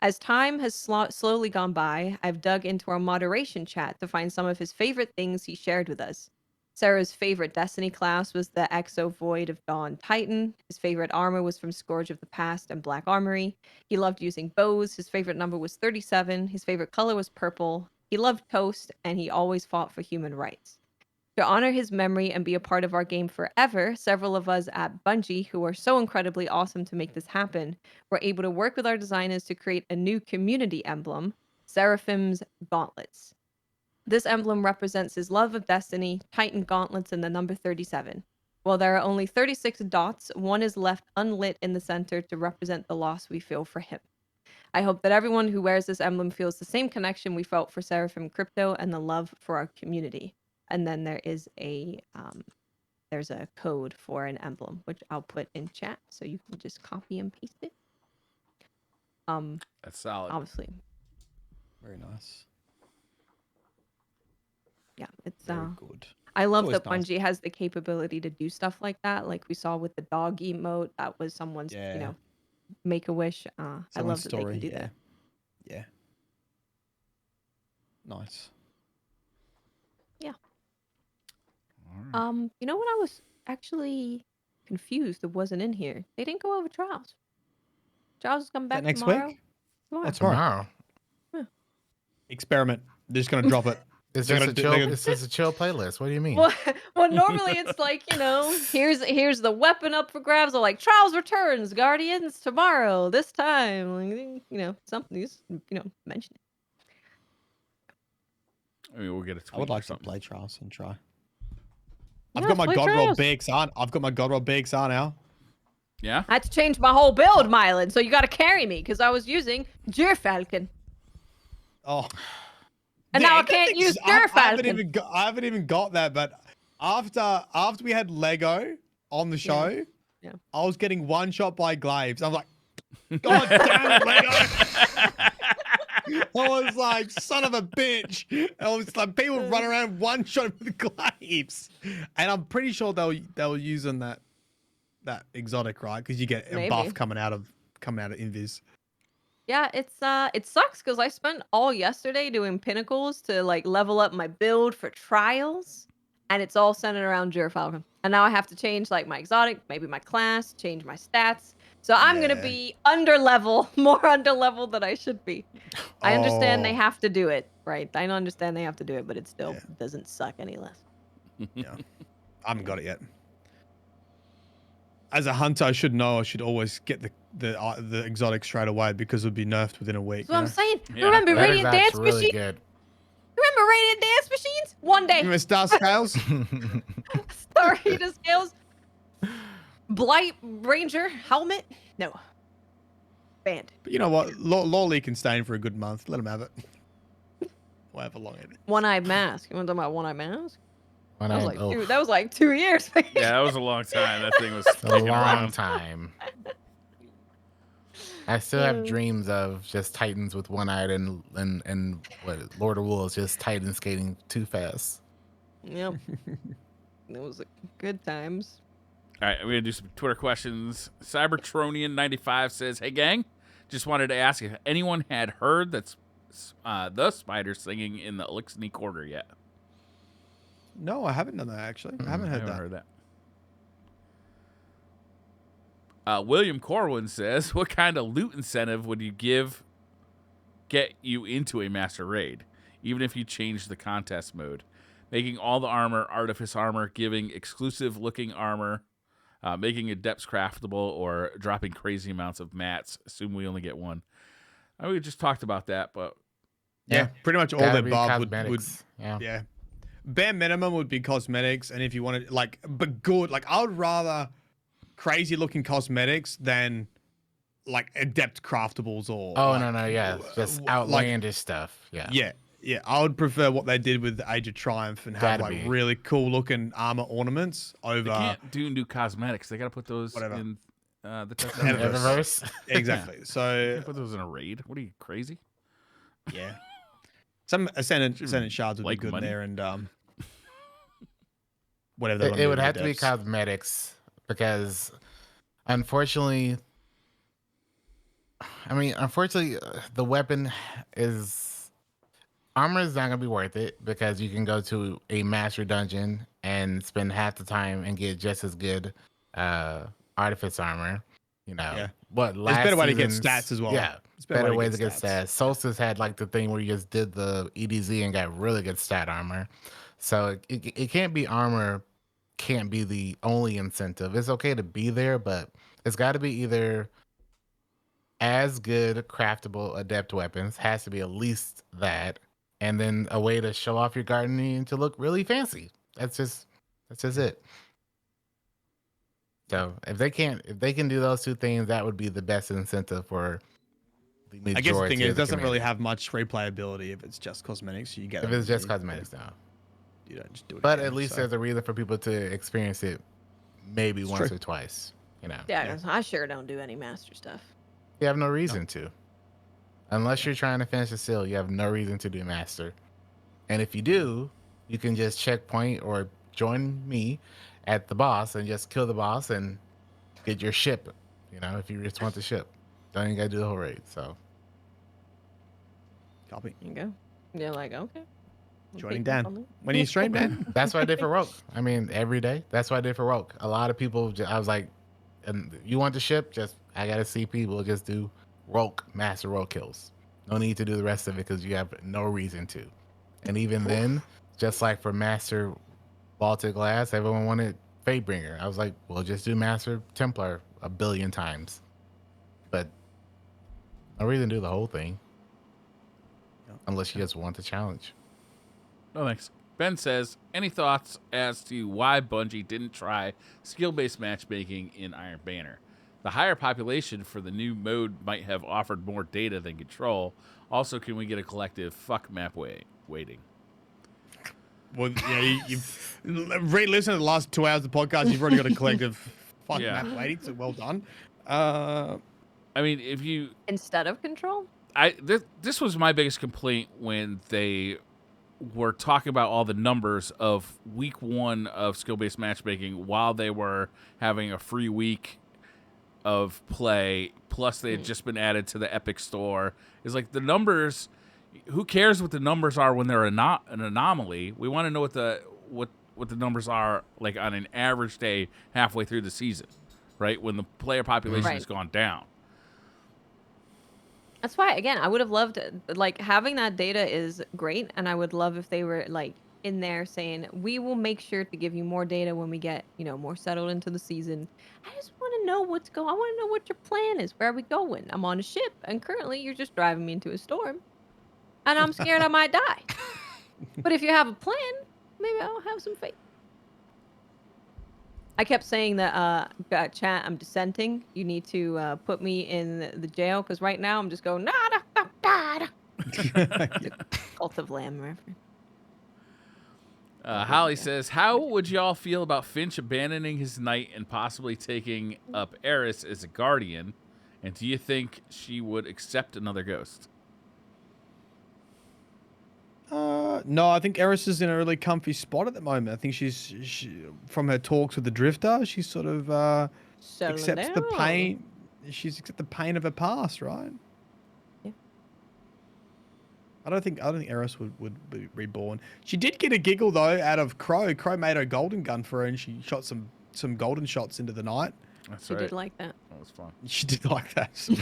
As time has slowly gone by, I've dug into our moderation chat to find some of his favorite things he shared with us. Sarah's favorite Destiny class was the Exo Void of Dawn Titan. His favorite armor was from Scourge of the Past and Black Armory. He loved using bows. His favorite number was 37. His favorite color was purple. He loved toast, and he always fought for human rights. To honor his memory and be a part of our game forever, several of us at Bungie, who are so incredibly awesome to make this happen, were able to work with our designers to create a new community emblem, Seraphim's Gauntlets. This emblem represents his love of Destiny, Titan gauntlets, and the number 37. While there are only 36 dots, one is left unlit in the center to represent the loss we feel for him. I hope that everyone who wears this emblem feels the same connection we felt for Seraphim Crypto and the love for our community. And then there is there's a code for an emblem, which I'll put in chat so you can just copy and paste it. That's solid. Obviously. Very nice. Yeah, it's very good. I love that Bungie has the capability to do stuff like that. Like we saw with the dog emote, that was someone's, make a wish. I love that they can do that. Yeah. Nice. Yeah. You know what I was actually confused that wasn't in here? They didn't go over Trials. Trials is coming back next tomorrow. week? Tomorrow. Tomorrow. Huh. Experiment. They're just gonna drop it. It's just a chill playlist. What do you mean? Well, normally it's like, here's the weapon up for grabs. Or like Trials returns, Guardians tomorrow, this time. Like, something. Just, mention it. I mean, we'll get a tweet. I would like to play Trials and try. Yeah, I've got my God Roll Trials. BXR. I've got my God Roll BXR now. Yeah? I had to change my whole build, Mylan, so you got to carry me because I was using Falcon. Oh. And now I can't use Falcon. I haven't even got that, but after we had Lego on the show, I was getting one shot by Glaives. I'm like, God damn it, Lego! I was like, son of a bitch. I was like, people run around one shot with Glaives, and I'm pretty sure they were using that exotic, right? Because you get a buff coming out of Invis. Yeah, it sucks because I spent all yesterday doing pinnacles to like level up my build for Trials, and it's all centered around Falcon. And now I have to change like my exotic, maybe my class, change my stats. So I'm gonna be more under level than I should be. I understand they have to do it, right? I understand they have to do it, but it still doesn't suck any less. Yeah, I haven't got it yet. As a hunter, I should know I should always get the exotic straight away because it would be nerfed within a week. That's what I'm saying. Yeah. Remember Radiant Dance really Machine? good. Remember Radiant Dance Machines? One day. Remember Star Scales? Star Eater Scales? Blight Ranger helmet? No. Banned. But you know what? Lolly can stay in for a good month. Let him have it. However long it is. One-eyed mask. You want to talk about one-eyed mask? That That was like 2 years. Yeah, that was a long time. That thing was a long time. I still have dreams of just Titans with one-eyed and what Lord of Wolves just Titan skating too fast. Yep. It was good times. All right, we're going to do some Twitter questions. Cybertronian95 says, "Hey, gang. Just wanted to ask if anyone had heard that's the spider singing in the Elixir Quarter yet." No, I haven't done that, actually. I haven't heard that. William Corwin says, "What kind of loot incentive would you get you into a master raid, even if you change the contest mode? Making all the armor artifice armor, giving exclusive looking armor, making adepts craftable, or dropping crazy amounts of mats. Assume we only get one." We just talked about that, but yeah, pretty much all the above would yeah. Bare minimum would be cosmetics, and if you wanted but good, I would rather crazy looking cosmetics than like adept craftables or just outlandish stuff. Yeah, I would prefer what they did with the Age of Triumph and have really cool looking armor ornaments over. They can't do new cosmetics. They got to put those in the Eververse. Exactly. So you can't put those in a raid. What are you, crazy? Yeah. Some Ascendant shards would be good money. there, and whatever. It would have to be cosmetics because, unfortunately, I mean, unfortunately, the weapon is armor is not gonna be worth it because you can go to a master dungeon and spend half the time and get just as good artifice armor. You know, Yeah. what There's last better way to get season's- stats as well. Yeah, There's better ways to get stats. Solstice had like the thing where you just did the EDZ and got really good stat armor. So it can't be armor. Can't be the only incentive. It's okay to be there, but it's got to be either as good craftable adept weapons, has to be at least that, and then a way to show off your gardening to look really fancy. That's just it. So if they can do those two things, that would be the best incentive for the majority. I guess the thing is, of it doesn't community. really have much replayability if it's just cosmetics. You get If it's just cosmetics, no. You don't just do it. But again, at least so. there's a reason for people to experience it, maybe It's once true. or twice. You know. Yeah, 'cause I sure don't do any master stuff. You have no reason to. Unless you're trying to finish a seal, you have no reason to do master. And if you do, you can just checkpoint or join me at the boss and just kill the boss and get your ship. You know, if you just want the ship. Don't even gotta do the whole raid. So Copy. You go. You're like, okay. Joining Dan. When you stream, Dan? that's what I did for Rogue. I mean, every day. That's what I did for Rogue. A lot of people, I was like, and you want the ship? Just, I got a CP. We'll just do Rogue, master Rogue kills. No need to do the rest of it because you have no reason to. And even then, just like for master Baltic Glass, everyone wanted Fatebringer. I was like, well, just do master Templar 1 billion times. But no reason to do the whole thing. Unless you just want the challenge. No thanks. Ben says, any thoughts as to why Bungie didn't try skill-based matchmaking in Iron Banner? The higher population for the new mode might have offered more data than control. Also, can we get a collective fuck map waiting? Well, you've re-listened to the last 2 hours of the podcast. You've already got a collective fuck map waiting, so well done. I mean, if you... Instead of control? This was my biggest complaint when they were talking about all the numbers of week 1 of skill-based matchmaking while they were having a free week of play, plus they had just been added to the Epic store. It's like the numbers, who cares what the numbers are when they're an anomaly? We want to know what the numbers are like on an average day halfway through the season, right? When the player population has gone down. That's why, again, I would have loved, like, having that data is great, and I would love if they were, like, in there saying, we will make sure to give you more data when we get, more settled into the season. I just want to know what's going on. I want to know what your plan is. Where are we going? I'm on a ship, and currently you're just driving me into a storm, and I'm scared I might die. But if you have a plan, maybe I'll have some faith. I kept saying that, chat, I'm dissenting. You need to put me in the jail, because right now I'm just going, nada, nada. Cult of Lamb reference. Holly says, how would y'all feel about Finch abandoning his knight and possibly taking up Eris as a guardian? And do you think she would accept another ghost? No, I think Eris is in a really comfy spot at the moment. I think she from her talks with the Drifter, she sort of accepts the pain. She's accepted the pain of her past, right? Yeah. I don't think Eris would be reborn. She did get a giggle though out of Crow. Crow made her golden gun for her, and she shot some golden shots into the night. That's she did like that. That was fun. She did like that. She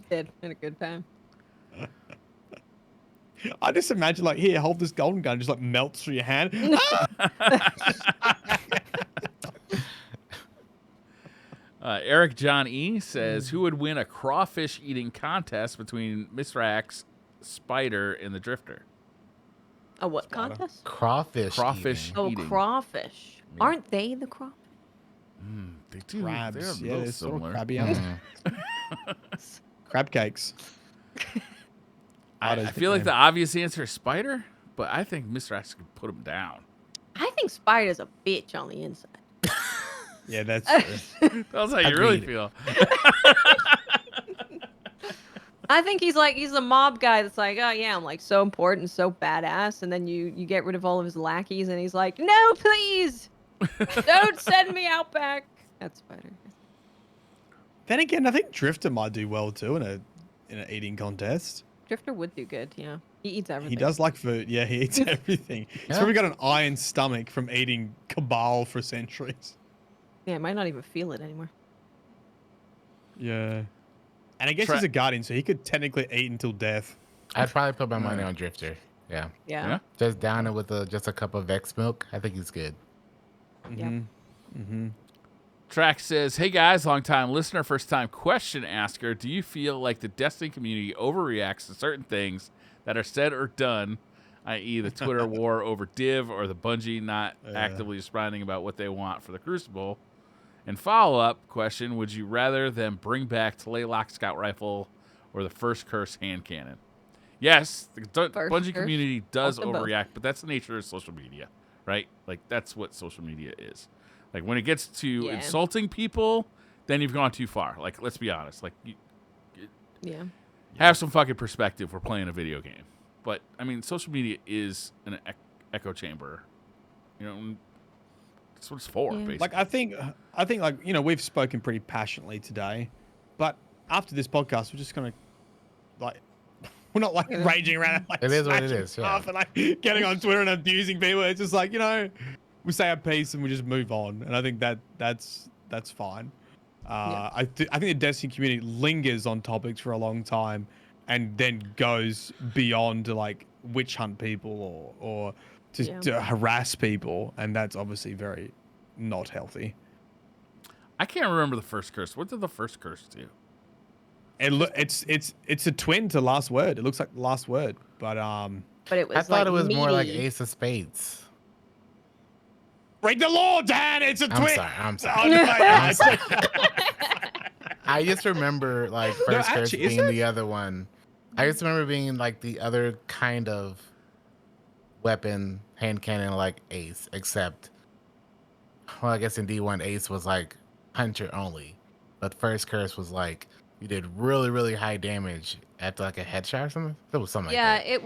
did. Had a good time. I just imagine, like, here, hold this golden gun, just like melts through your hand. Eric John E says, who would win a crawfish eating contest between Mithrax, Spider, and the Drifter? A what contest? Crawfish Crawfish Oh, eating. crawfish. Yeah. Aren't they the crawfish? They do. Crabs. They're a little sort of similar. crabby. Crab cakes. I feel like the obvious answer is Spider, but I think Mithrax could put him down. I think Spider's a bitch on the inside. Yeah, that's true. That's how you really feel. I think he's a mob guy that's like, oh yeah, I'm like so important, so badass, and then you get rid of all of his lackeys, and he's like, no, please, don't send me out back. That's Spider. Then again, I think Drifter might do well too in an eating contest. Drifter would do good, yeah. He eats everything. He does like food. Yeah, he eats everything. He's probably got an iron stomach from eating Cabal for centuries. Yeah, I might not even feel it anymore. Yeah. And I guess he's a guardian, so he could technically eat until death. I'd probably put my money on Drifter. Yeah. Yeah. Just down it with just a cup of Vex milk. I think he's good. Track says, "Hey guys, long time listener, first time question asker. Do you feel like the Destiny community overreacts to certain things that are said or done, i.e., the Twitter war over Div or the Bungie not actively responding about what they want for the Crucible? And follow-up question: would you rather them bring back Laylock Scout Rifle or the First Curse hand cannon?" Yes, the Bungie community does overreact, but that's the nature of social media, right? Like that's what social media is. Like when it gets to insulting people, then you've gone too far. Like let's be honest. Like have some fucking perspective. We're playing a video game, but I mean, social media is an echo chamber. You know, that's what it's for. Basically, like I think like we've spoken pretty passionately today, but after this podcast, we're just gonna like. We're not like raging around. Like, it is what it is. Yeah. And like getting on Twitter and abusing people. It's just like we say our piece and we just move on. And I think that's fine. I think the Destiny community lingers on topics for a long time, and then goes beyond to like witch hunt people or to harass people, and that's obviously very not healthy. I can't remember the First Curse. What did the First Curse do? It's a twin to Last Word. It looks like the Last Word, but it was I thought it was meaty. more like Ace of Spades. Break the law, Dan. It's a twin. I'm sorry. I'm sorry. I just remember like First Curse being the other one. I just remember being like the other kind of weapon hand cannon like Ace, except I guess in D1 Ace was like hunter only, but First Curse was like. You did really, really high damage after like a headshot or something. It was something like that. Yeah, it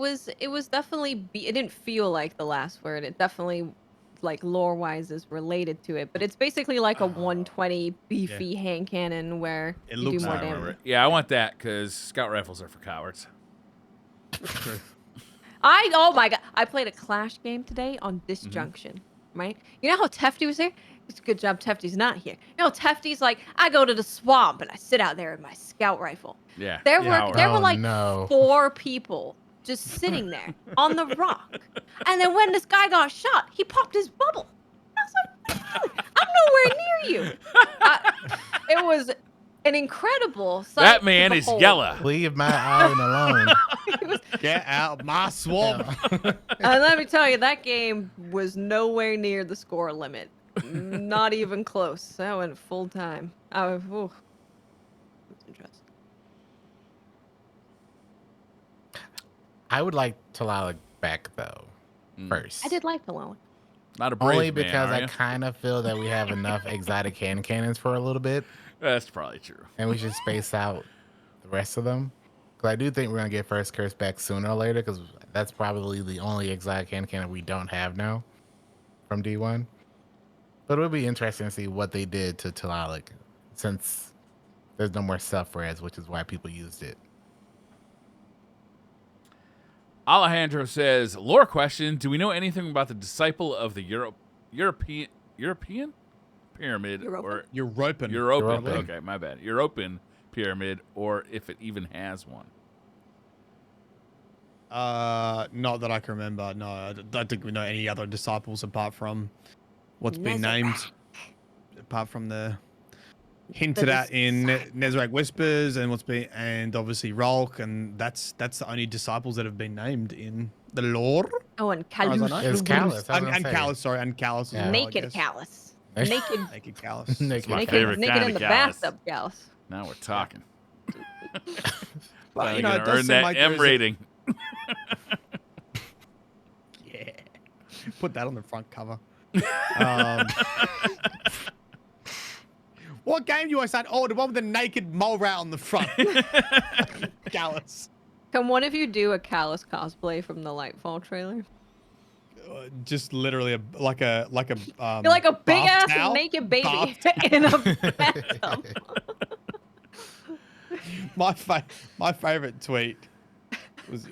was definitely. It didn't feel like the Last Word. It definitely, like lore wise, is related to it. But it's basically like a 120 beefy hand cannon where you do more damage. Yeah, I want that because scout rifles are for cowards. Oh my god! I played a Clash game today on Disjunction. Right? You know how Tefty was there? It's a good job Tefty's not here. You know, Tefty's like, I go to the swamp and I sit out there with my scout rifle. Yeah. There were like 4 people just sitting there on the rock. And then when this guy got shot, he popped his bubble. I was like, what are you doing? I'm nowhere near you. It was an incredible sight. That man is yellow. Leave my island alone. Get out my swamp. And let me tell you, that game was nowhere near the score limit. Not even close. That went full time. That's interesting. I would like Talala back though. First, I did like Talala. Not a brave only man, because I kind of feel that we have enough exotic hand cannons for a little bit. That's probably true. And we should space out the rest of them. Because I do think we're gonna get First Curse back sooner or later. Because that's probably the only exotic hand cannon we don't have now from D1. But it would be interesting to see what they did to Talalik, since there's no more self-res, which is why people used it. Alejandro says, lore question, do we know anything about the disciple of the European pyramid? Or European. Okay, my bad. European pyramid, or if it even has one? Not that I can remember. No, I don't think we know any other disciples apart from what's been named, apart from the hinted at in Nezarec Whispers and and obviously Rolk, and that's the only disciples that have been named in the lore. Oh, and Callus. It's Callus. And Callus, sorry, and Callus. Yeah. Well, Naked Callus. Naked Callus. My favorite naked kind in of the Callus. bathtub, Callus. Now we're talking. But, you know, earn that like M rating. Yeah. Put that on the front cover. What game do you always say? Oh, the one with the naked mole rat on the front. Callus. Can one of you do a Callus cosplay from the Lightfall trailer? Just literally like a You're like a big ass towel? naked baby in a bathtub. My favorite tweet was,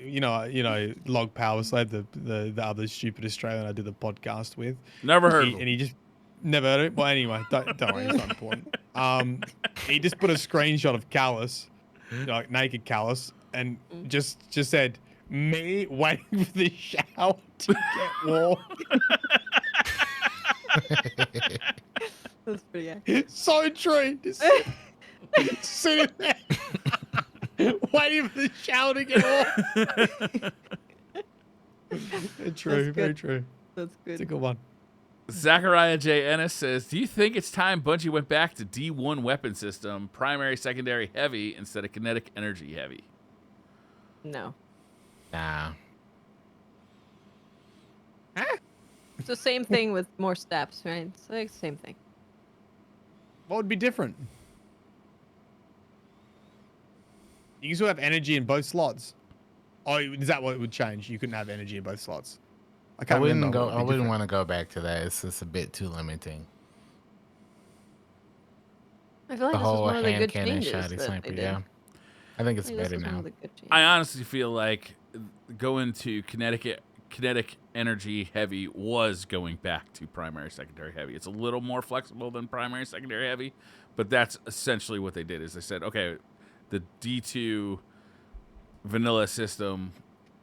Log Power Slave, the other stupid Australian I did the podcast with. Never heard of him. And he just never heard of it. Well, anyway, don't worry, it's not important. He just put a screenshot of Callus, like naked Callus, and just said, "Me waiting for the shower to get warm." That's pretty accurate. So true. Just sitting there, waiting for the shower to get warm. True, very true. That's good. It's a good one. Zachariah J. Ennis says, do you think it's time Bungie went back to D1 weapon system, primary, secondary, heavy, instead of kinetic energy heavy? No. Nah. It's the same thing with more steps, right? It's like the same thing. What would be different? You can still have energy in both slots. Oh, is that what would change? You couldn't have energy in both slots. I wouldn't want to go back to that. It's just a bit too limiting. I feel like The this was whole one of the hand good cannon changes shotty that sniper, they did. yeah. I think it's I think this better was one now. of the good changes. I honestly feel like going to kinetic energy heavy was going back to primary, secondary, heavy. It's a little more flexible than primary, secondary, heavy, but that's essentially what they did. Is they said, okay, the D2 vanilla system,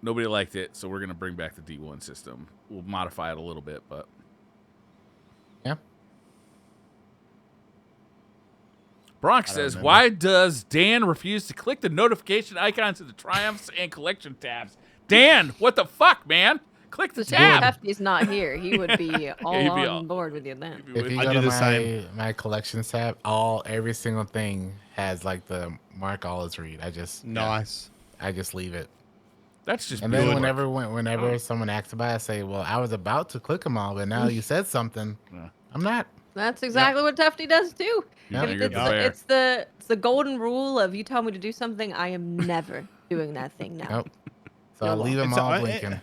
nobody liked it, so we're going to bring back the D1 system. We'll modify it a little bit, but yeah. Bronx says, why does Dan refuse to click the notification icons of the triumphs and collection tabs? Dan, what the fuck, man? Click the tab. Hefty's not here. He would be all on board with you then. If you go to my collections tab, every single thing has like the mark all as read. I just leave it. That's just and then whenever someone asks about it, I say, well, I was about to click them all, but now you said something. I'm not. That's exactly what Tufty does too. It's the golden rule of you tell me to do something, I am never doing that thing now. Nope. So I'll leave them all blinking.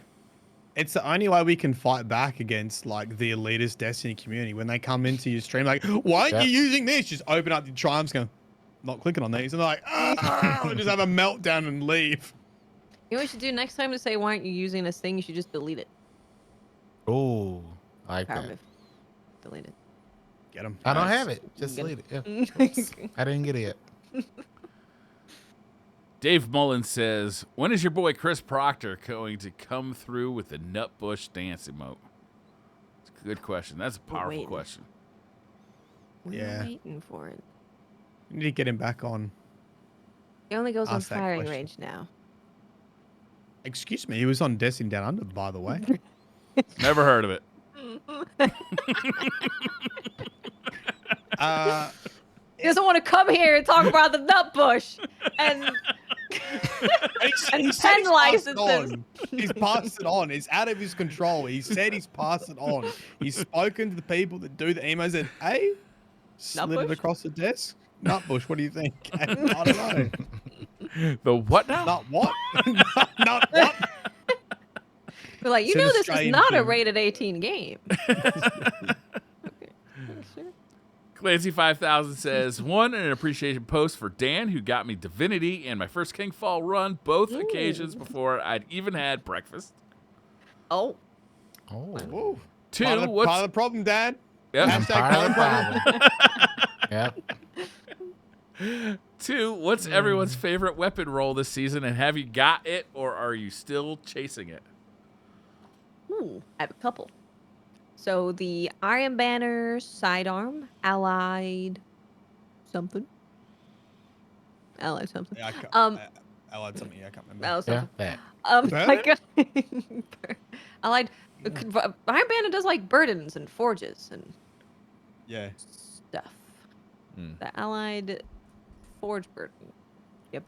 It's the only way we can fight back against like the elitist Destiny community when they come into your stream like, why aren't you using this? Just open up the triumphs, go, not clicking on these, and they're like, and just have a meltdown and leave. You know what you should do next time to say why aren't you using this thing? You should just delete it. Oh, I like that. Delete it. Get them. I don't have it. Just delete it. Yeah. I didn't get it yet. Dave Mullen says, when is your boy Chris Proctor going to come through with the Nutbush dance emote? It's a good question. That's a powerful question. We're waiting for it. We need to get him back on. He only goes on firing range now. Excuse me, he was on Destiny Down Under, by the way. Never heard of it. He doesn't want to come here and talk about the Nutbush and pen licenses. He's passed it on. It's out of his control. He said he's passed it on. He's spoken to the people that do the emails. Said, "Hey, slid it across the desk. Nutbush, what do you think?" I don't know. The what now? Not what? not what? We're like, this is not a rated 18 game. Clancy 5000 says, an appreciation post for Dan, who got me Divinity and my first Kingfall run, both occasions before I'd even had breakfast. Oh. Two, part of the problem, Dad. Yep. Yep. 2, what's everyone's favorite weapon roll this season, and have you got it, or are you still chasing it? I have a couple. So the Iron Banner sidearm, allied something. Yeah, allied something. Yeah, I can't remember. Allied. Iron Banner does like burdens and forges and stuff. The allied forge burden. Yep.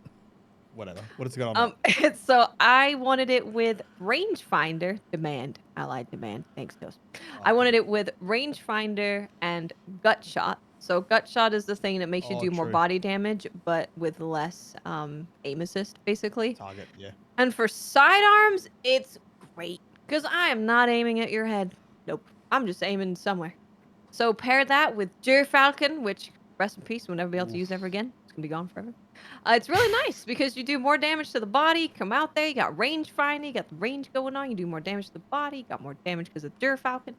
Whatever. What is it going on? So I wanted it with rangefinder demand. Allied demand. Thanks, Ghost. I wanted it with rangefinder and gut shot. So gut shot is the thing that makes you do more body damage, but with less aim assist, basically. Target, yeah. And for sidearms, it's great because I am not aiming at your head. Nope. I'm just aiming somewhere. So pair that with Falcon, which rest in peace, we'll never be able to use ever again. gonna be gone forever. It's really nice because you do more damage to the body. Come out there, you got range finding, you got the range going on. You do more damage to the body, you got more damage because of Durfalcon.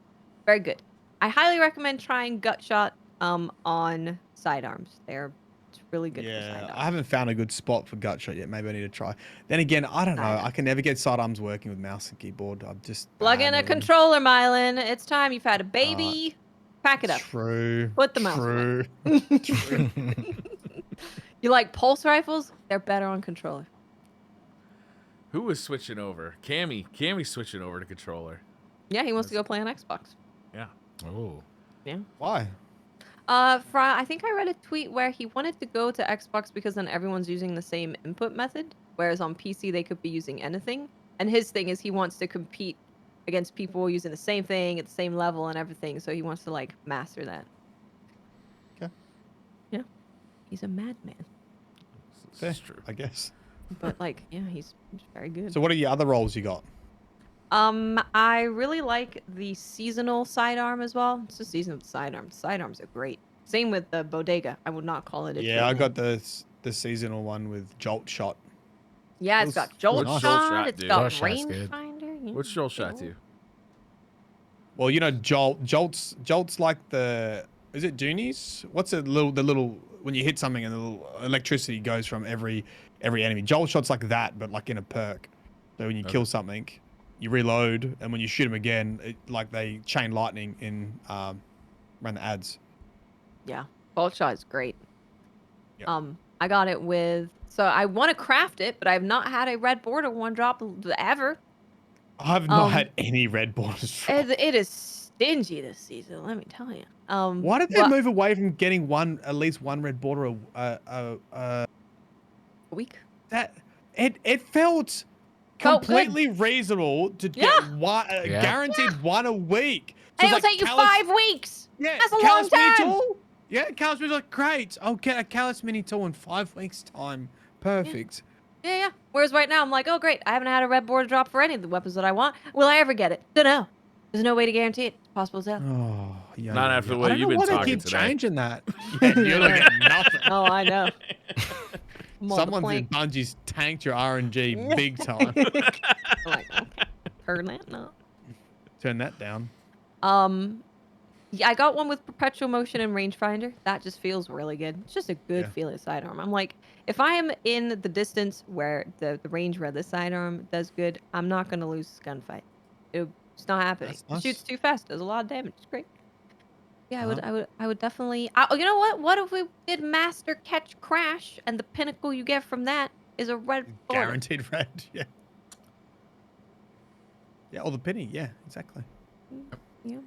Very good. I highly recommend trying Gut Shot on sidearms. It's really good for sidearms. I haven't found a good spot for Gut Shot yet. Maybe I need to try. Then again, I don't know. I can never get sidearms working with mouse and keyboard. I'm just plug in a controller, Mylan. It's time. You've had a baby. Pack it up. True. Put the mouse away. True. You like pulse rifles? They're better on controller. Who was switching over? Cammy's switching over to controller. Yeah, he wants to go play on Xbox. Yeah. Oh. Yeah. Why? I think I read a tweet where he wanted to go to Xbox because then everyone's using the same input method, whereas on PC they could be using anything. And his thing is he wants to compete against people using the same thing at the same level and everything, so he wants to like master that. Okay. Yeah. He's a madman. That's true, I guess. But like, yeah, he's very good. So what are your other roles you got? I really like the seasonal sidearm as well. It's the seasonal sidearm. Sidearms are great. Same with the bodega. I would not call it a I got the seasonal one with Jolt Shot. Yeah, it's got Jolt Shot. It's got Rangefinder. Yeah. What's Jolt Shot do? Well, you know, Jolt's like the, is it Doonies? What's the little when you hit something and the little electricity goes from every enemy. Jolt Shot's like that, but like in a perk. So when you kill something, you reload, and when you shoot them again, like they chain lightning in around the ads. Yeah, Jolt Shot is great. Yep. I got it with, so I want to craft it, but I've not had a red border one drop ever. I've not had any red borders drop. It is stingy this season, let me tell you. Why did they move away from getting at least one red border a week? That it felt completely reasonable to get one guaranteed one a week. So and it'll take you 5 weeks. Yeah, that's a long time. Yeah, Callus Mini like, great. I'll get a Callus Mini tool in 5 weeks' time. Perfect. Yeah. Whereas right now I'm like, oh great, I haven't had a red border drop for any of the weapons that I want. Will I ever get it? Don't know. There's no way to guarantee it. It's possible as hell. Oh, yeah. Not after the way you've been talking today. I don't know why they keep changing that. Yeah, you're getting nothing. Oh, I know. Someone in Bungie's tanked your RNG big time. Like, okay. Turn that no. Turn that down. Yeah, I got one with perpetual motion and rangefinder. That just feels really good. It's just a good feeling sidearm. I'm like, if I am in the distance where the range where the sidearm does good, I'm not gonna lose this gunfight. It's not happening. It shoots too fast. Does a lot of damage. It's great. Yeah, I would definitely. You know what? What if we did Master Catch Crash, and the pinnacle you get from that is a red border? Guaranteed red. Yeah. Yeah, or the penny. Yeah, exactly. Yeah.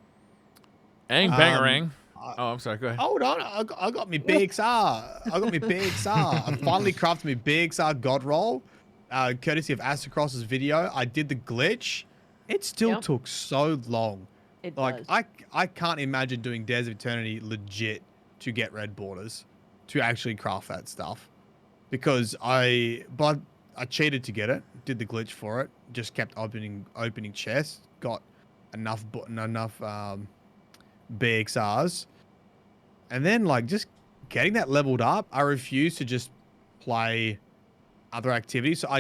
Ang bangarang. I'm sorry. Go ahead. Hold on. I got me BXR. I finally crafted me BXR God roll, courtesy of Astrocross's video. I did the glitch. It still took so long. It does. I can't imagine doing Days of Eternity legit to get red borders, to actually craft that stuff, because I cheated to get it. Did the glitch for it. Just kept opening chests. Got enough BXRs, and then like just getting that leveled up. I refused to just play other activities, so I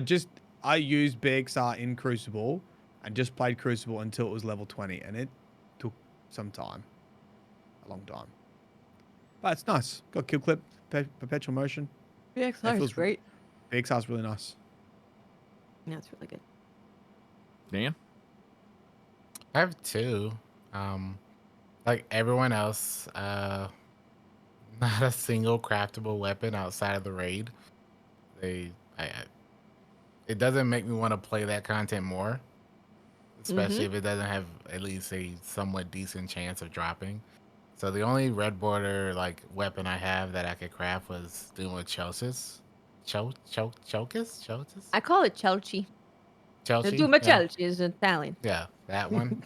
used BXR in Crucible and just played Crucible until it was level 20, and it took some time, a long time, but it's nice. Got kill clip, perpetual motion. BXR is great. BXR is really nice. Yeah, it's really good. Dan? I have 2. Like everyone else, not a single craftable weapon outside of the raid. It doesn't make me want to play that content more, especially if it doesn't have at least a somewhat decent chance of dropping. So the only red border like weapon I have that I could craft was doing with Chokus. I call it Chelchi. Chelsea. Duma Chelchi is Italian. Yeah, that one.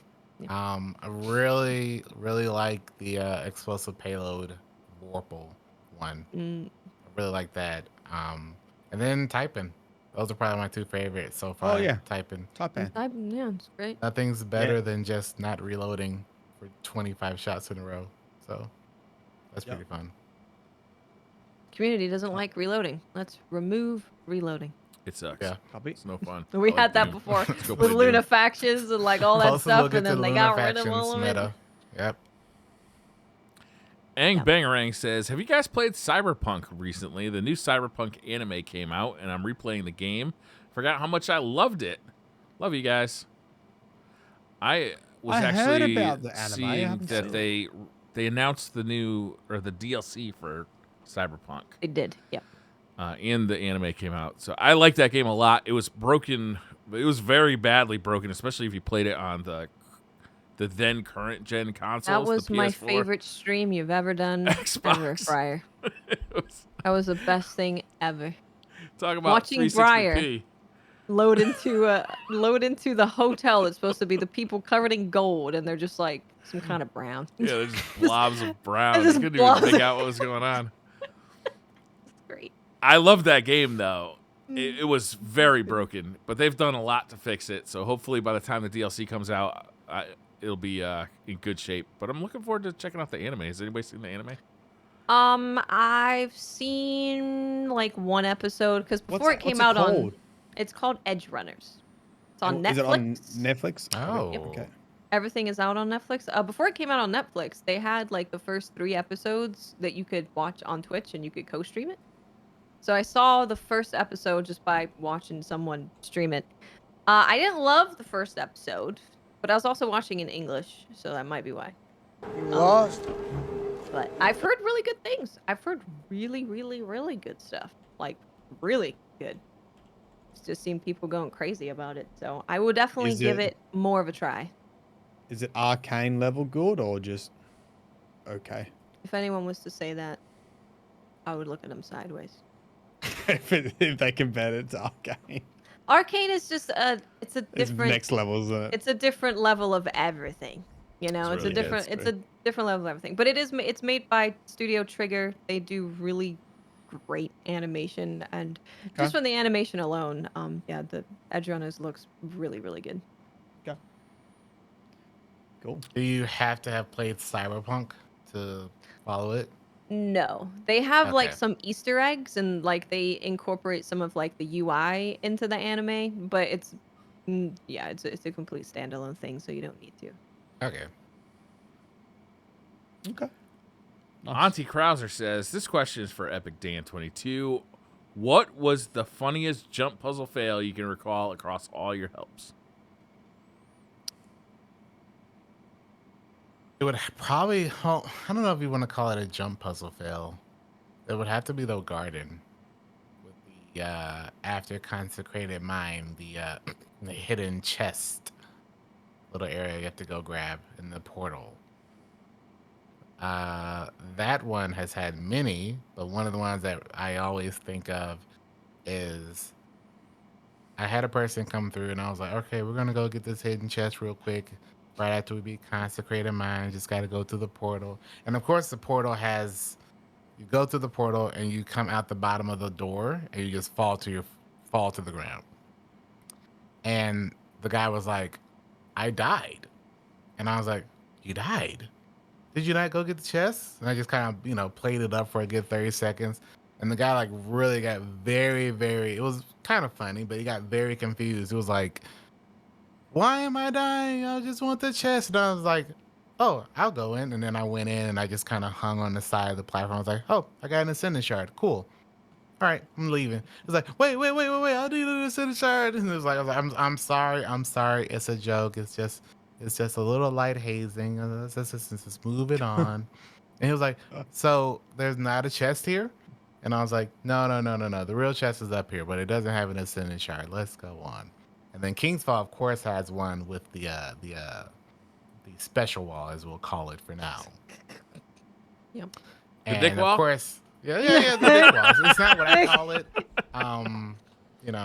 I really like the explosive payload Vorpal one. I really like that. And then Typing. Those are probably my 2 favorites so far. Oh yeah, Typing. Typing. Yeah, it's great. Nothing's better than just not reloading for 25 shots in a row. So that's pretty fun. Community doesn't like reloading. Let's remove reloading. It sucks. Yeah. It's no fun. We had that before with Luna factions and like all that Also, stuff, we'll get and then to they Luna got rid of factions all of it. meta. Yep. Ang Yep. Bangarang says, have you guys played Cyberpunk recently? The new Cyberpunk anime came out, and I'm replaying the game. Forgot how much I loved it. Love you guys. I was heard actually about the anime. seeing that they announced the new, or the DLC for Cyberpunk. They did, yeah. And the anime came out. So I liked that game a lot. It was broken. It was very badly broken, especially if you played it on the then current gen consoles. That was the my PS4. favorite stream you've ever done Xbox. ever, Briar. That was the best thing ever. Talk about Watching 360p. Briar load into the hotel that's supposed to be the people covered in gold, and they're just like some kind of brown. Yeah, there's just blobs of brown. I Just couldn't blobs. even make out what was going on. Great. I love that game, though. It was very broken, but they've done a lot to fix it. So hopefully by the time the DLC comes out, it'll be in good shape. But I'm looking forward to checking out the anime. Has anybody seen the anime? I've seen like one episode because before it came out on. It's called Edge Runners. It's on Netflix. Is it on Netflix? Oh. Yep. Okay. Everything is out on Netflix. Before it came out on Netflix, they had like the first 3 episodes that you could watch on Twitch and you could co-stream it. So I saw the first episode just by watching someone stream it. I didn't love the first episode, but I was also watching in English, so that might be why. You lost. But I've heard really good things. I've heard really, really, really good stuff. Like, really good. Just seen people going crazy about it. So I would definitely give it more of a try. Is it arcane level good or just okay? If anyone was to say that, I would look at them sideways. if they compare it to arcane. Arcane is just it's different. It's next level, isn't it? It's a different level of everything. You know, It's it's really a different level of everything. But it's made by Studio Trigger. They do really great animation, and just from the animation alone, the Edge Runners looks really, really good. Okay. Cool. Do you have to have played Cyberpunk to follow it? No, they have like Okay. some Easter eggs, and like they incorporate some of like the UI into the anime, but it's a complete standalone thing, so you don't need to. Okay. Okay. Auntie Krauser says, this question is for EpicDan22. What was the funniest jump puzzle fail you can recall across all your helps? It would probably, I don't know if you want to call it a jump puzzle fail. It would have to be the garden with the after consecrated mine, the hidden chest little area you have to go grab in the portal. That one has had many, but one of the ones that I always think of is I had a person come through and I was like, okay, we're gonna go get this hidden chest real quick. Right after we be consecrated mine, just got to go through the portal. And of course, the portal has, you go through the portal and you come out the bottom of the door and you just fall to the ground. And the guy was like, I died. And I was like, you died? Did you not go get the chest? And I just kind of, played it up for a good 30 seconds. And the guy like really got very, very, it was kind of funny, but he got very confused. It was like, why am I dying? I just want the chest. And I was like, oh, I'll go in. And then I went in and I just kind of hung on the side of the platform. I was like, oh, I got an ascendant shard. Cool. All right, I'm leaving. It was like, wait. I need an ascendant shard. And it was like, I'm sorry. It's a joke. It's just a little light hazing. Let's just move it on. And he was like, so there's not a chest here? And I was like, no. The real chest is up here, but it doesn't have an ascendant shard. Let's go on. And then Kingsfall, of course, has one with the special wall, as we'll call it for now. Yep. The dick wall? Of course, yeah, the dick wall. It's not what I call it.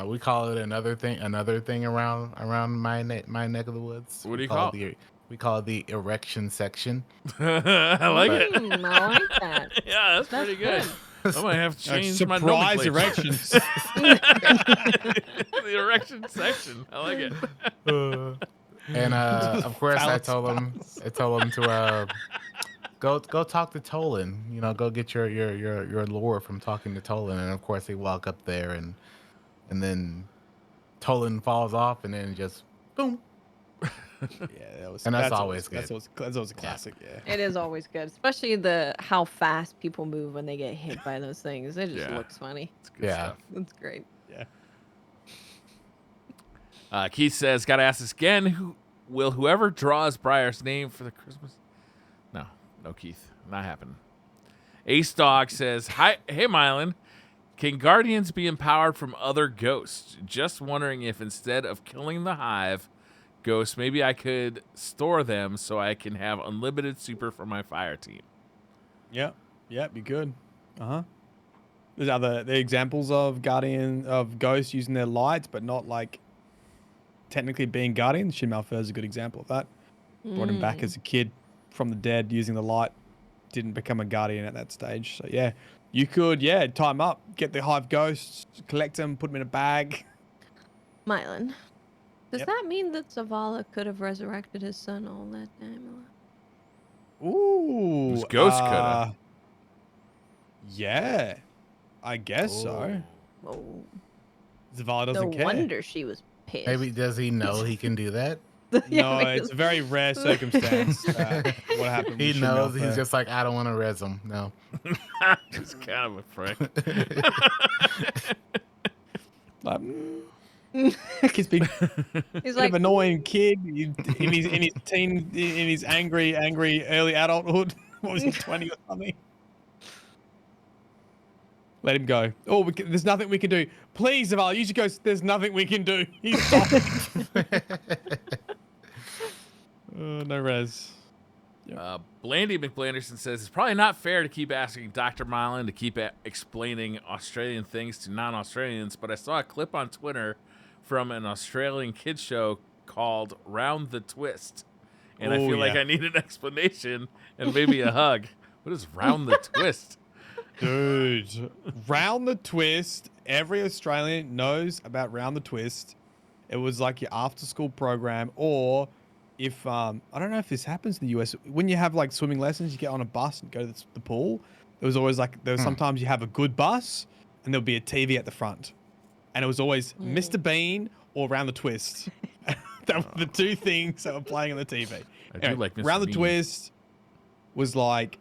We call it another thing around my neck of the woods. What do you call it? We call it the erection section. I like it. I like that. Yeah, that's pretty good. I might have to change my surprise nomenclature. erections. The erection section. I like it. And of course, I told him to go talk to Tolan. You know, go get your lore from talking to Tolan, and of course they walk up there, and then Tolan falls off, and then just boom. Yeah, that's always good. That's always a classic. Yeah. It is always good, especially how fast people move when they get hit by those things. It just looks funny. It's good stuff. That's great. Yeah. Keith says, "Gotta ask this again. Whoever draws Briar's name for the Christmas?" No, Keith, not happening. Ace Dog says, "Hi, hey Mylan, can guardians be empowered from other ghosts? Just wondering if instead of killing the hive ghosts, maybe I could store them so I can have unlimited super for my fire team." Yeah, be good. There's other examples of ghosts using their lights, but not like technically being guardians. Shin Malphur is a good example of that. Brought him back as a kid from the dead using the light. Didn't become a guardian at that stage. So yeah, you could time up, get the hive ghosts, collect them, put them in a bag. Mylan, does that mean that Zavala could have resurrected his son all that time? Ooh, His ghost could have. Yeah, I guess so. Oh. Zavala doesn't care. No wonder she was pissed. Maybe does he know he can do that? No, it's a very rare circumstance. What happened? He knows. He's just like, I don't want to res him. No. He's kind of a prick. He's big. He's Like like an annoying kid in his angry early adulthood. What was he, 20 or something? Let him go. Oh, there's nothing we can do. Please, Zavala, use your ghost. There's nothing we can do. He's no res. Blandy McBlanderson says, "It's probably not fair to keep asking Dr. Mylan to keep explaining Australian things to non-Australians, but I saw a clip on Twitter from an Australian kids show called Round the Twist, and I feel like I need an explanation and maybe a hug. What is Round the Twist?" Dude, Round the Twist. Every Australian knows about Round the Twist. It was like your after-school program, or if I don't know if this happens in the US, when you have like swimming lessons, you get on a bus and go to the pool. There was always sometimes you have a good bus, and there'll be a TV at the front, and it was always Mr. Bean or Round the Twist. That were the two things that were playing on the TV. I do like Mr. Round the Bean. Twist was like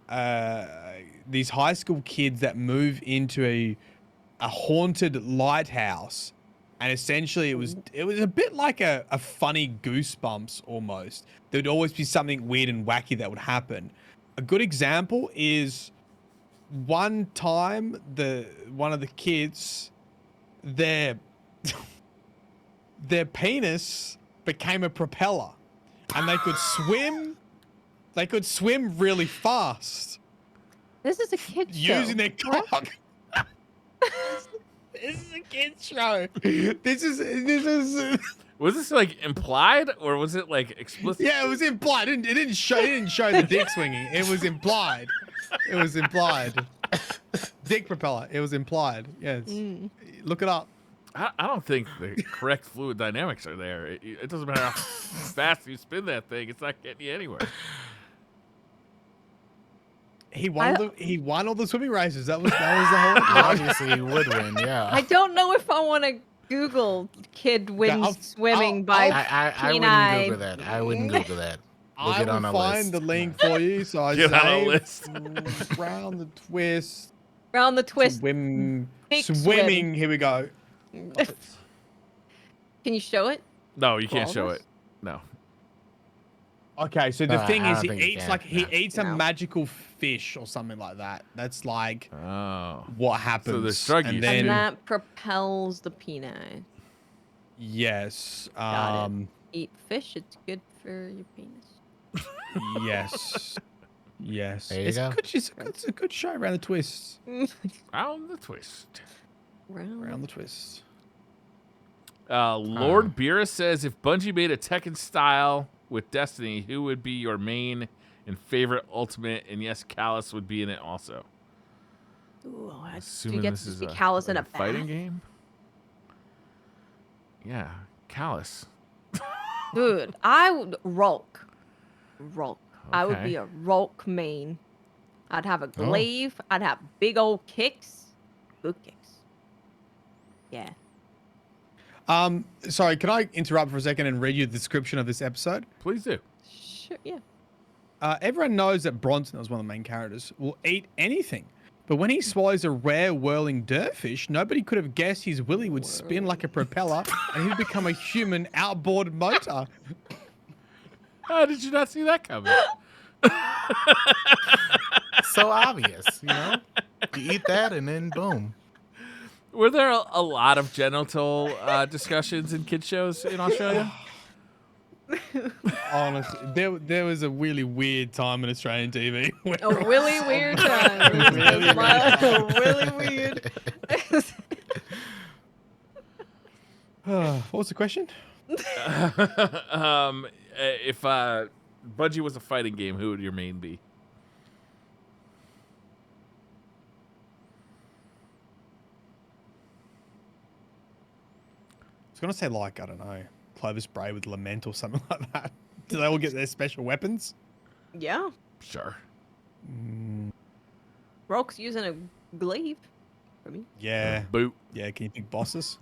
these high school kids that move into a haunted lighthouse, and essentially it was a bit like a funny Goosebumps almost. There'd always be something weird and wacky that would happen. A good example is one time one of the kids, their penis became a propeller, and they could swim. They could swim really fast. This is a kid's show. Using their cock. This is a kid's show. This is. Was this like implied or was it like explicit? Yeah, it was implied. It didn't show the dick swinging. It was implied. It was implied. Dick propeller. It was implied. Yes. Look it up. I don't think the correct fluid dynamics are there. It doesn't matter how fast you spin that thing; it's not getting you anywhere. He won all the swimming races. That was the whole. Obviously, he would win. Yeah. I don't know if I want to Google kid wins swimming by I wouldn't Google that. I wouldn't Google that. We'll I get on will a find list. the link for you. So I Get on a list. Round the Twist. Round the Twist. Swimming. Swim. Here we go. Can you show it? No, you can't All show of us? it. No. Okay, so the thing I is, don't think he you eats a No. magical fish or something like that. That's like Oh. what happens. So there's drug use. and then And that propels the penis. yes, Got it. Eat fish, it's good for your penis. yes. There you It's go. it's a good show. Round the Twist. Round the Twist. Round the Twist. Lord Beerus says, if Bungie made a Tekken style with Destiny, who would be your main and favorite ultimate? And yes, Callus would be in it also. Ooh, do Assuming you get this to is see Callus in a fighting bath? game. Yeah, Callus. Dude, I would Rolk. I would Okay. be a Rolk main. I'd have a glaive. I'd have big old kicks. Good kicks. Yeah. Sorry, can I interrupt for a second and read you the description of this episode? Please do. Sure, yeah. Everyone knows that Bronson, that was one of the main characters, will eat anything. But when he swallows a rare whirling dirtfish, nobody could have guessed his willy would spin like a propeller and he'd become a human outboard motor. How did you not see that coming? So obvious, you know? You eat that and then boom. Were there a lot of genital discussions in kids shows in Australia? Honestly, there was a really weird time in Australian TV. A really weird time. Really weird. What was the question? If Bungie was a fighting game, who would your main be? I was gonna say like, I don't know, Clovis Bray with Lament or something like that. Do they all get their special weapons? Yeah. Sure. Rock's using a glaive for me. Yeah. Boot. Yeah, can you pick bosses?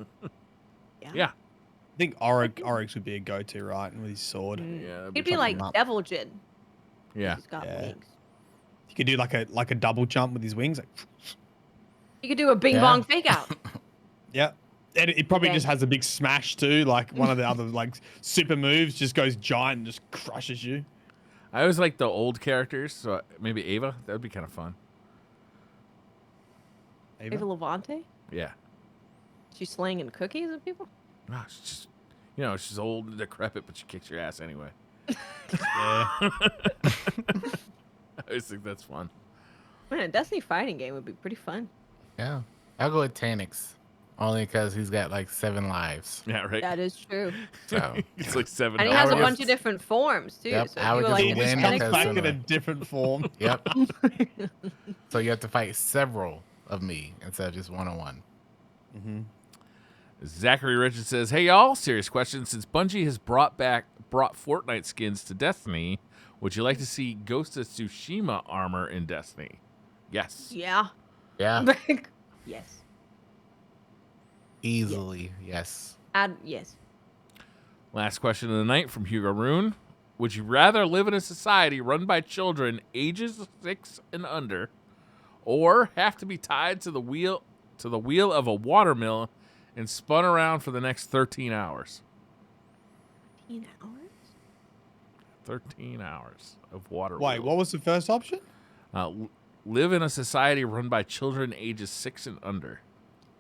Yeah. I think Oryx would be a go-to, right? And with his sword. Yeah. He'd be like Devil Jin. Yeah. He's got wings. You could do like a double jump with his wings. Like, You could do a bing bong fake out. yeah. And it probably just has a big smash too. Like one of the other like super moves just goes giant and just crushes you. I always like the old characters, so maybe Ava. That would be kind of fun. Ava Levante? Yeah. She's slanging cookies at people? No, she's just, she's old and decrepit, but she kicks your ass anyway. Yeah. I always think that's fun. Man, a Destiny fighting game would be pretty fun. Yeah. I'll go with Tanix. Only because he's got like 7 lives. Yeah, right. That is true. So it's like 7. And he has a bunch of different forms too. Yep, So I if would you were just like win Fennec because back of in a the- different form. Yep. So you have to fight several of me instead of just one-on-one. Mm-hmm. Zachary Richards says, "Hey y'all, serious question. Since Bungie has brought Fortnite skins to Destiny, would you like to see Ghost of Tsushima armor in Destiny?" Yes. Yeah. Yeah. Yes. Easily, yes. Yes. Last question of the night from Hugo Rune. Would you rather live in a society run by children ages 6 and under, or have to be tied to the wheel of a watermill and spun around for the next 13 hours? 13 hours? 13 hours of water. Wait, what was the first option? Live in a society run by children ages 6 and under.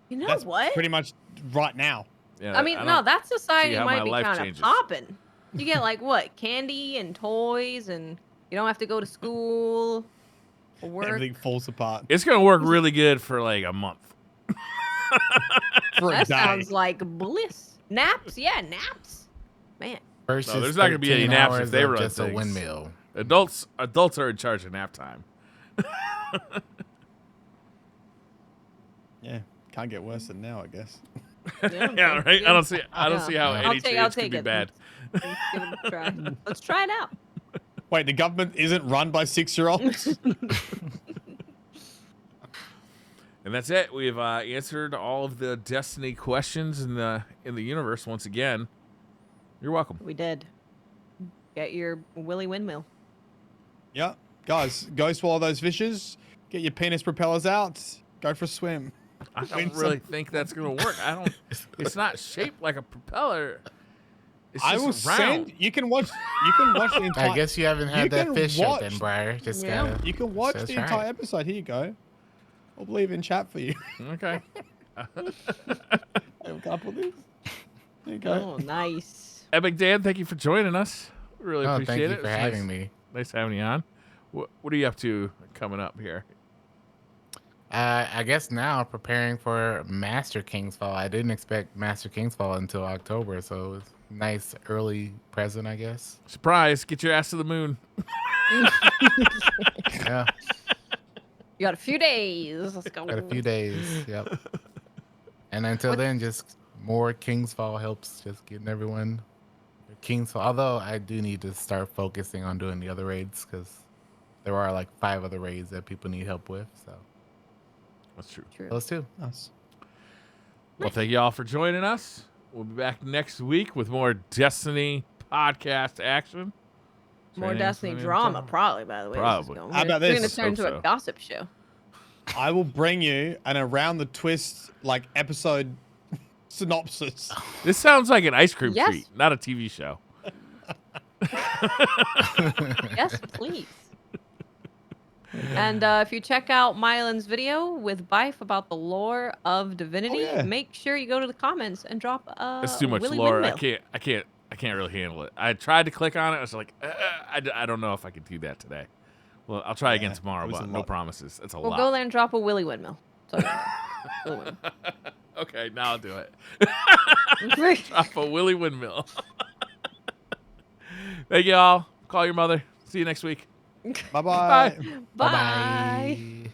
You know That's what? pretty much right now. Yeah, I mean, no, that society how might my be life kind of changes. popping. You get like what? Candy and toys, and you don't have to go to school or work. Everything falls apart. It's going to work really good for like a month. For a That day. sounds like bliss. Naps? Yeah, naps. Man. Versus No, there's not gonna be any 13 naps if hours they of run just a things. windmill. Adults are in charge of nap time. Yeah, can't get worse than now, I guess. Yeah, right. I don't see how I'll any take change could be it. bad. Let's give it a try. Let's try it out. Wait, the government isn't run by 6-year-olds? And that's it. We've answered all of the Destiny questions in the universe once again. You're welcome. We did. Get your Willy Windmill. Yeah. Guys, go swallow those fishes. Get your penis propellers out. Go for a swim. I don't really think that's gonna work. It's not shaped like a propeller. It's I just will round. send. You can watch the entire. I guess you haven't You had that can fish yet watch- then, Briar. Just Yeah. gotta. You can watch That's the right. entire episode. Here you go. I'll believe in chat for you. Okay. Have a couple of these. There you go. Oh, nice. Epic Dan, thank you for joining us. Really Oh, appreciate thank you it. for It's having me. Nice having you on. What are you up to coming up here? I guess now preparing for Master Kingsfall. I didn't expect Master Kingsfall until October, so it was a nice early present, I guess. Surprise! Get your ass to the moon. Yeah, You got a few days. Let's go. got a few days. Yep. And until then, just more Kingsfall helps just getting everyone Kingsfall. Although I do need to start focusing on doing the other raids because there are like 5 other raids that people need help with. So that's true. Those 2. Nice. Well, thank you all for joining us. We'll be back next week with more Destiny podcast action. More Destiny drama, probably, by the way. Probably. How about this? We're going to turn into a gossip show. I will bring you an around the twist episode synopsis. This sounds like an ice cream treat, not a TV show. Yes, please. And if you check out Mylan's video with Bife about the lore of Divinity, make sure you go to the comments and drop It's too much Willy lore. Windmill. I can't really handle it. I tried to click on it. I was like, I don't know if I can do that today. Well, I'll try again tomorrow, but no promises. It's a lot. We'll go there and drop a Willy Windmill. Willy Windmill. Okay, now I'll do it. Drop a Willy Windmill. Thank you all. Call your mother. See you next week. Bye-bye. Bye. Bye.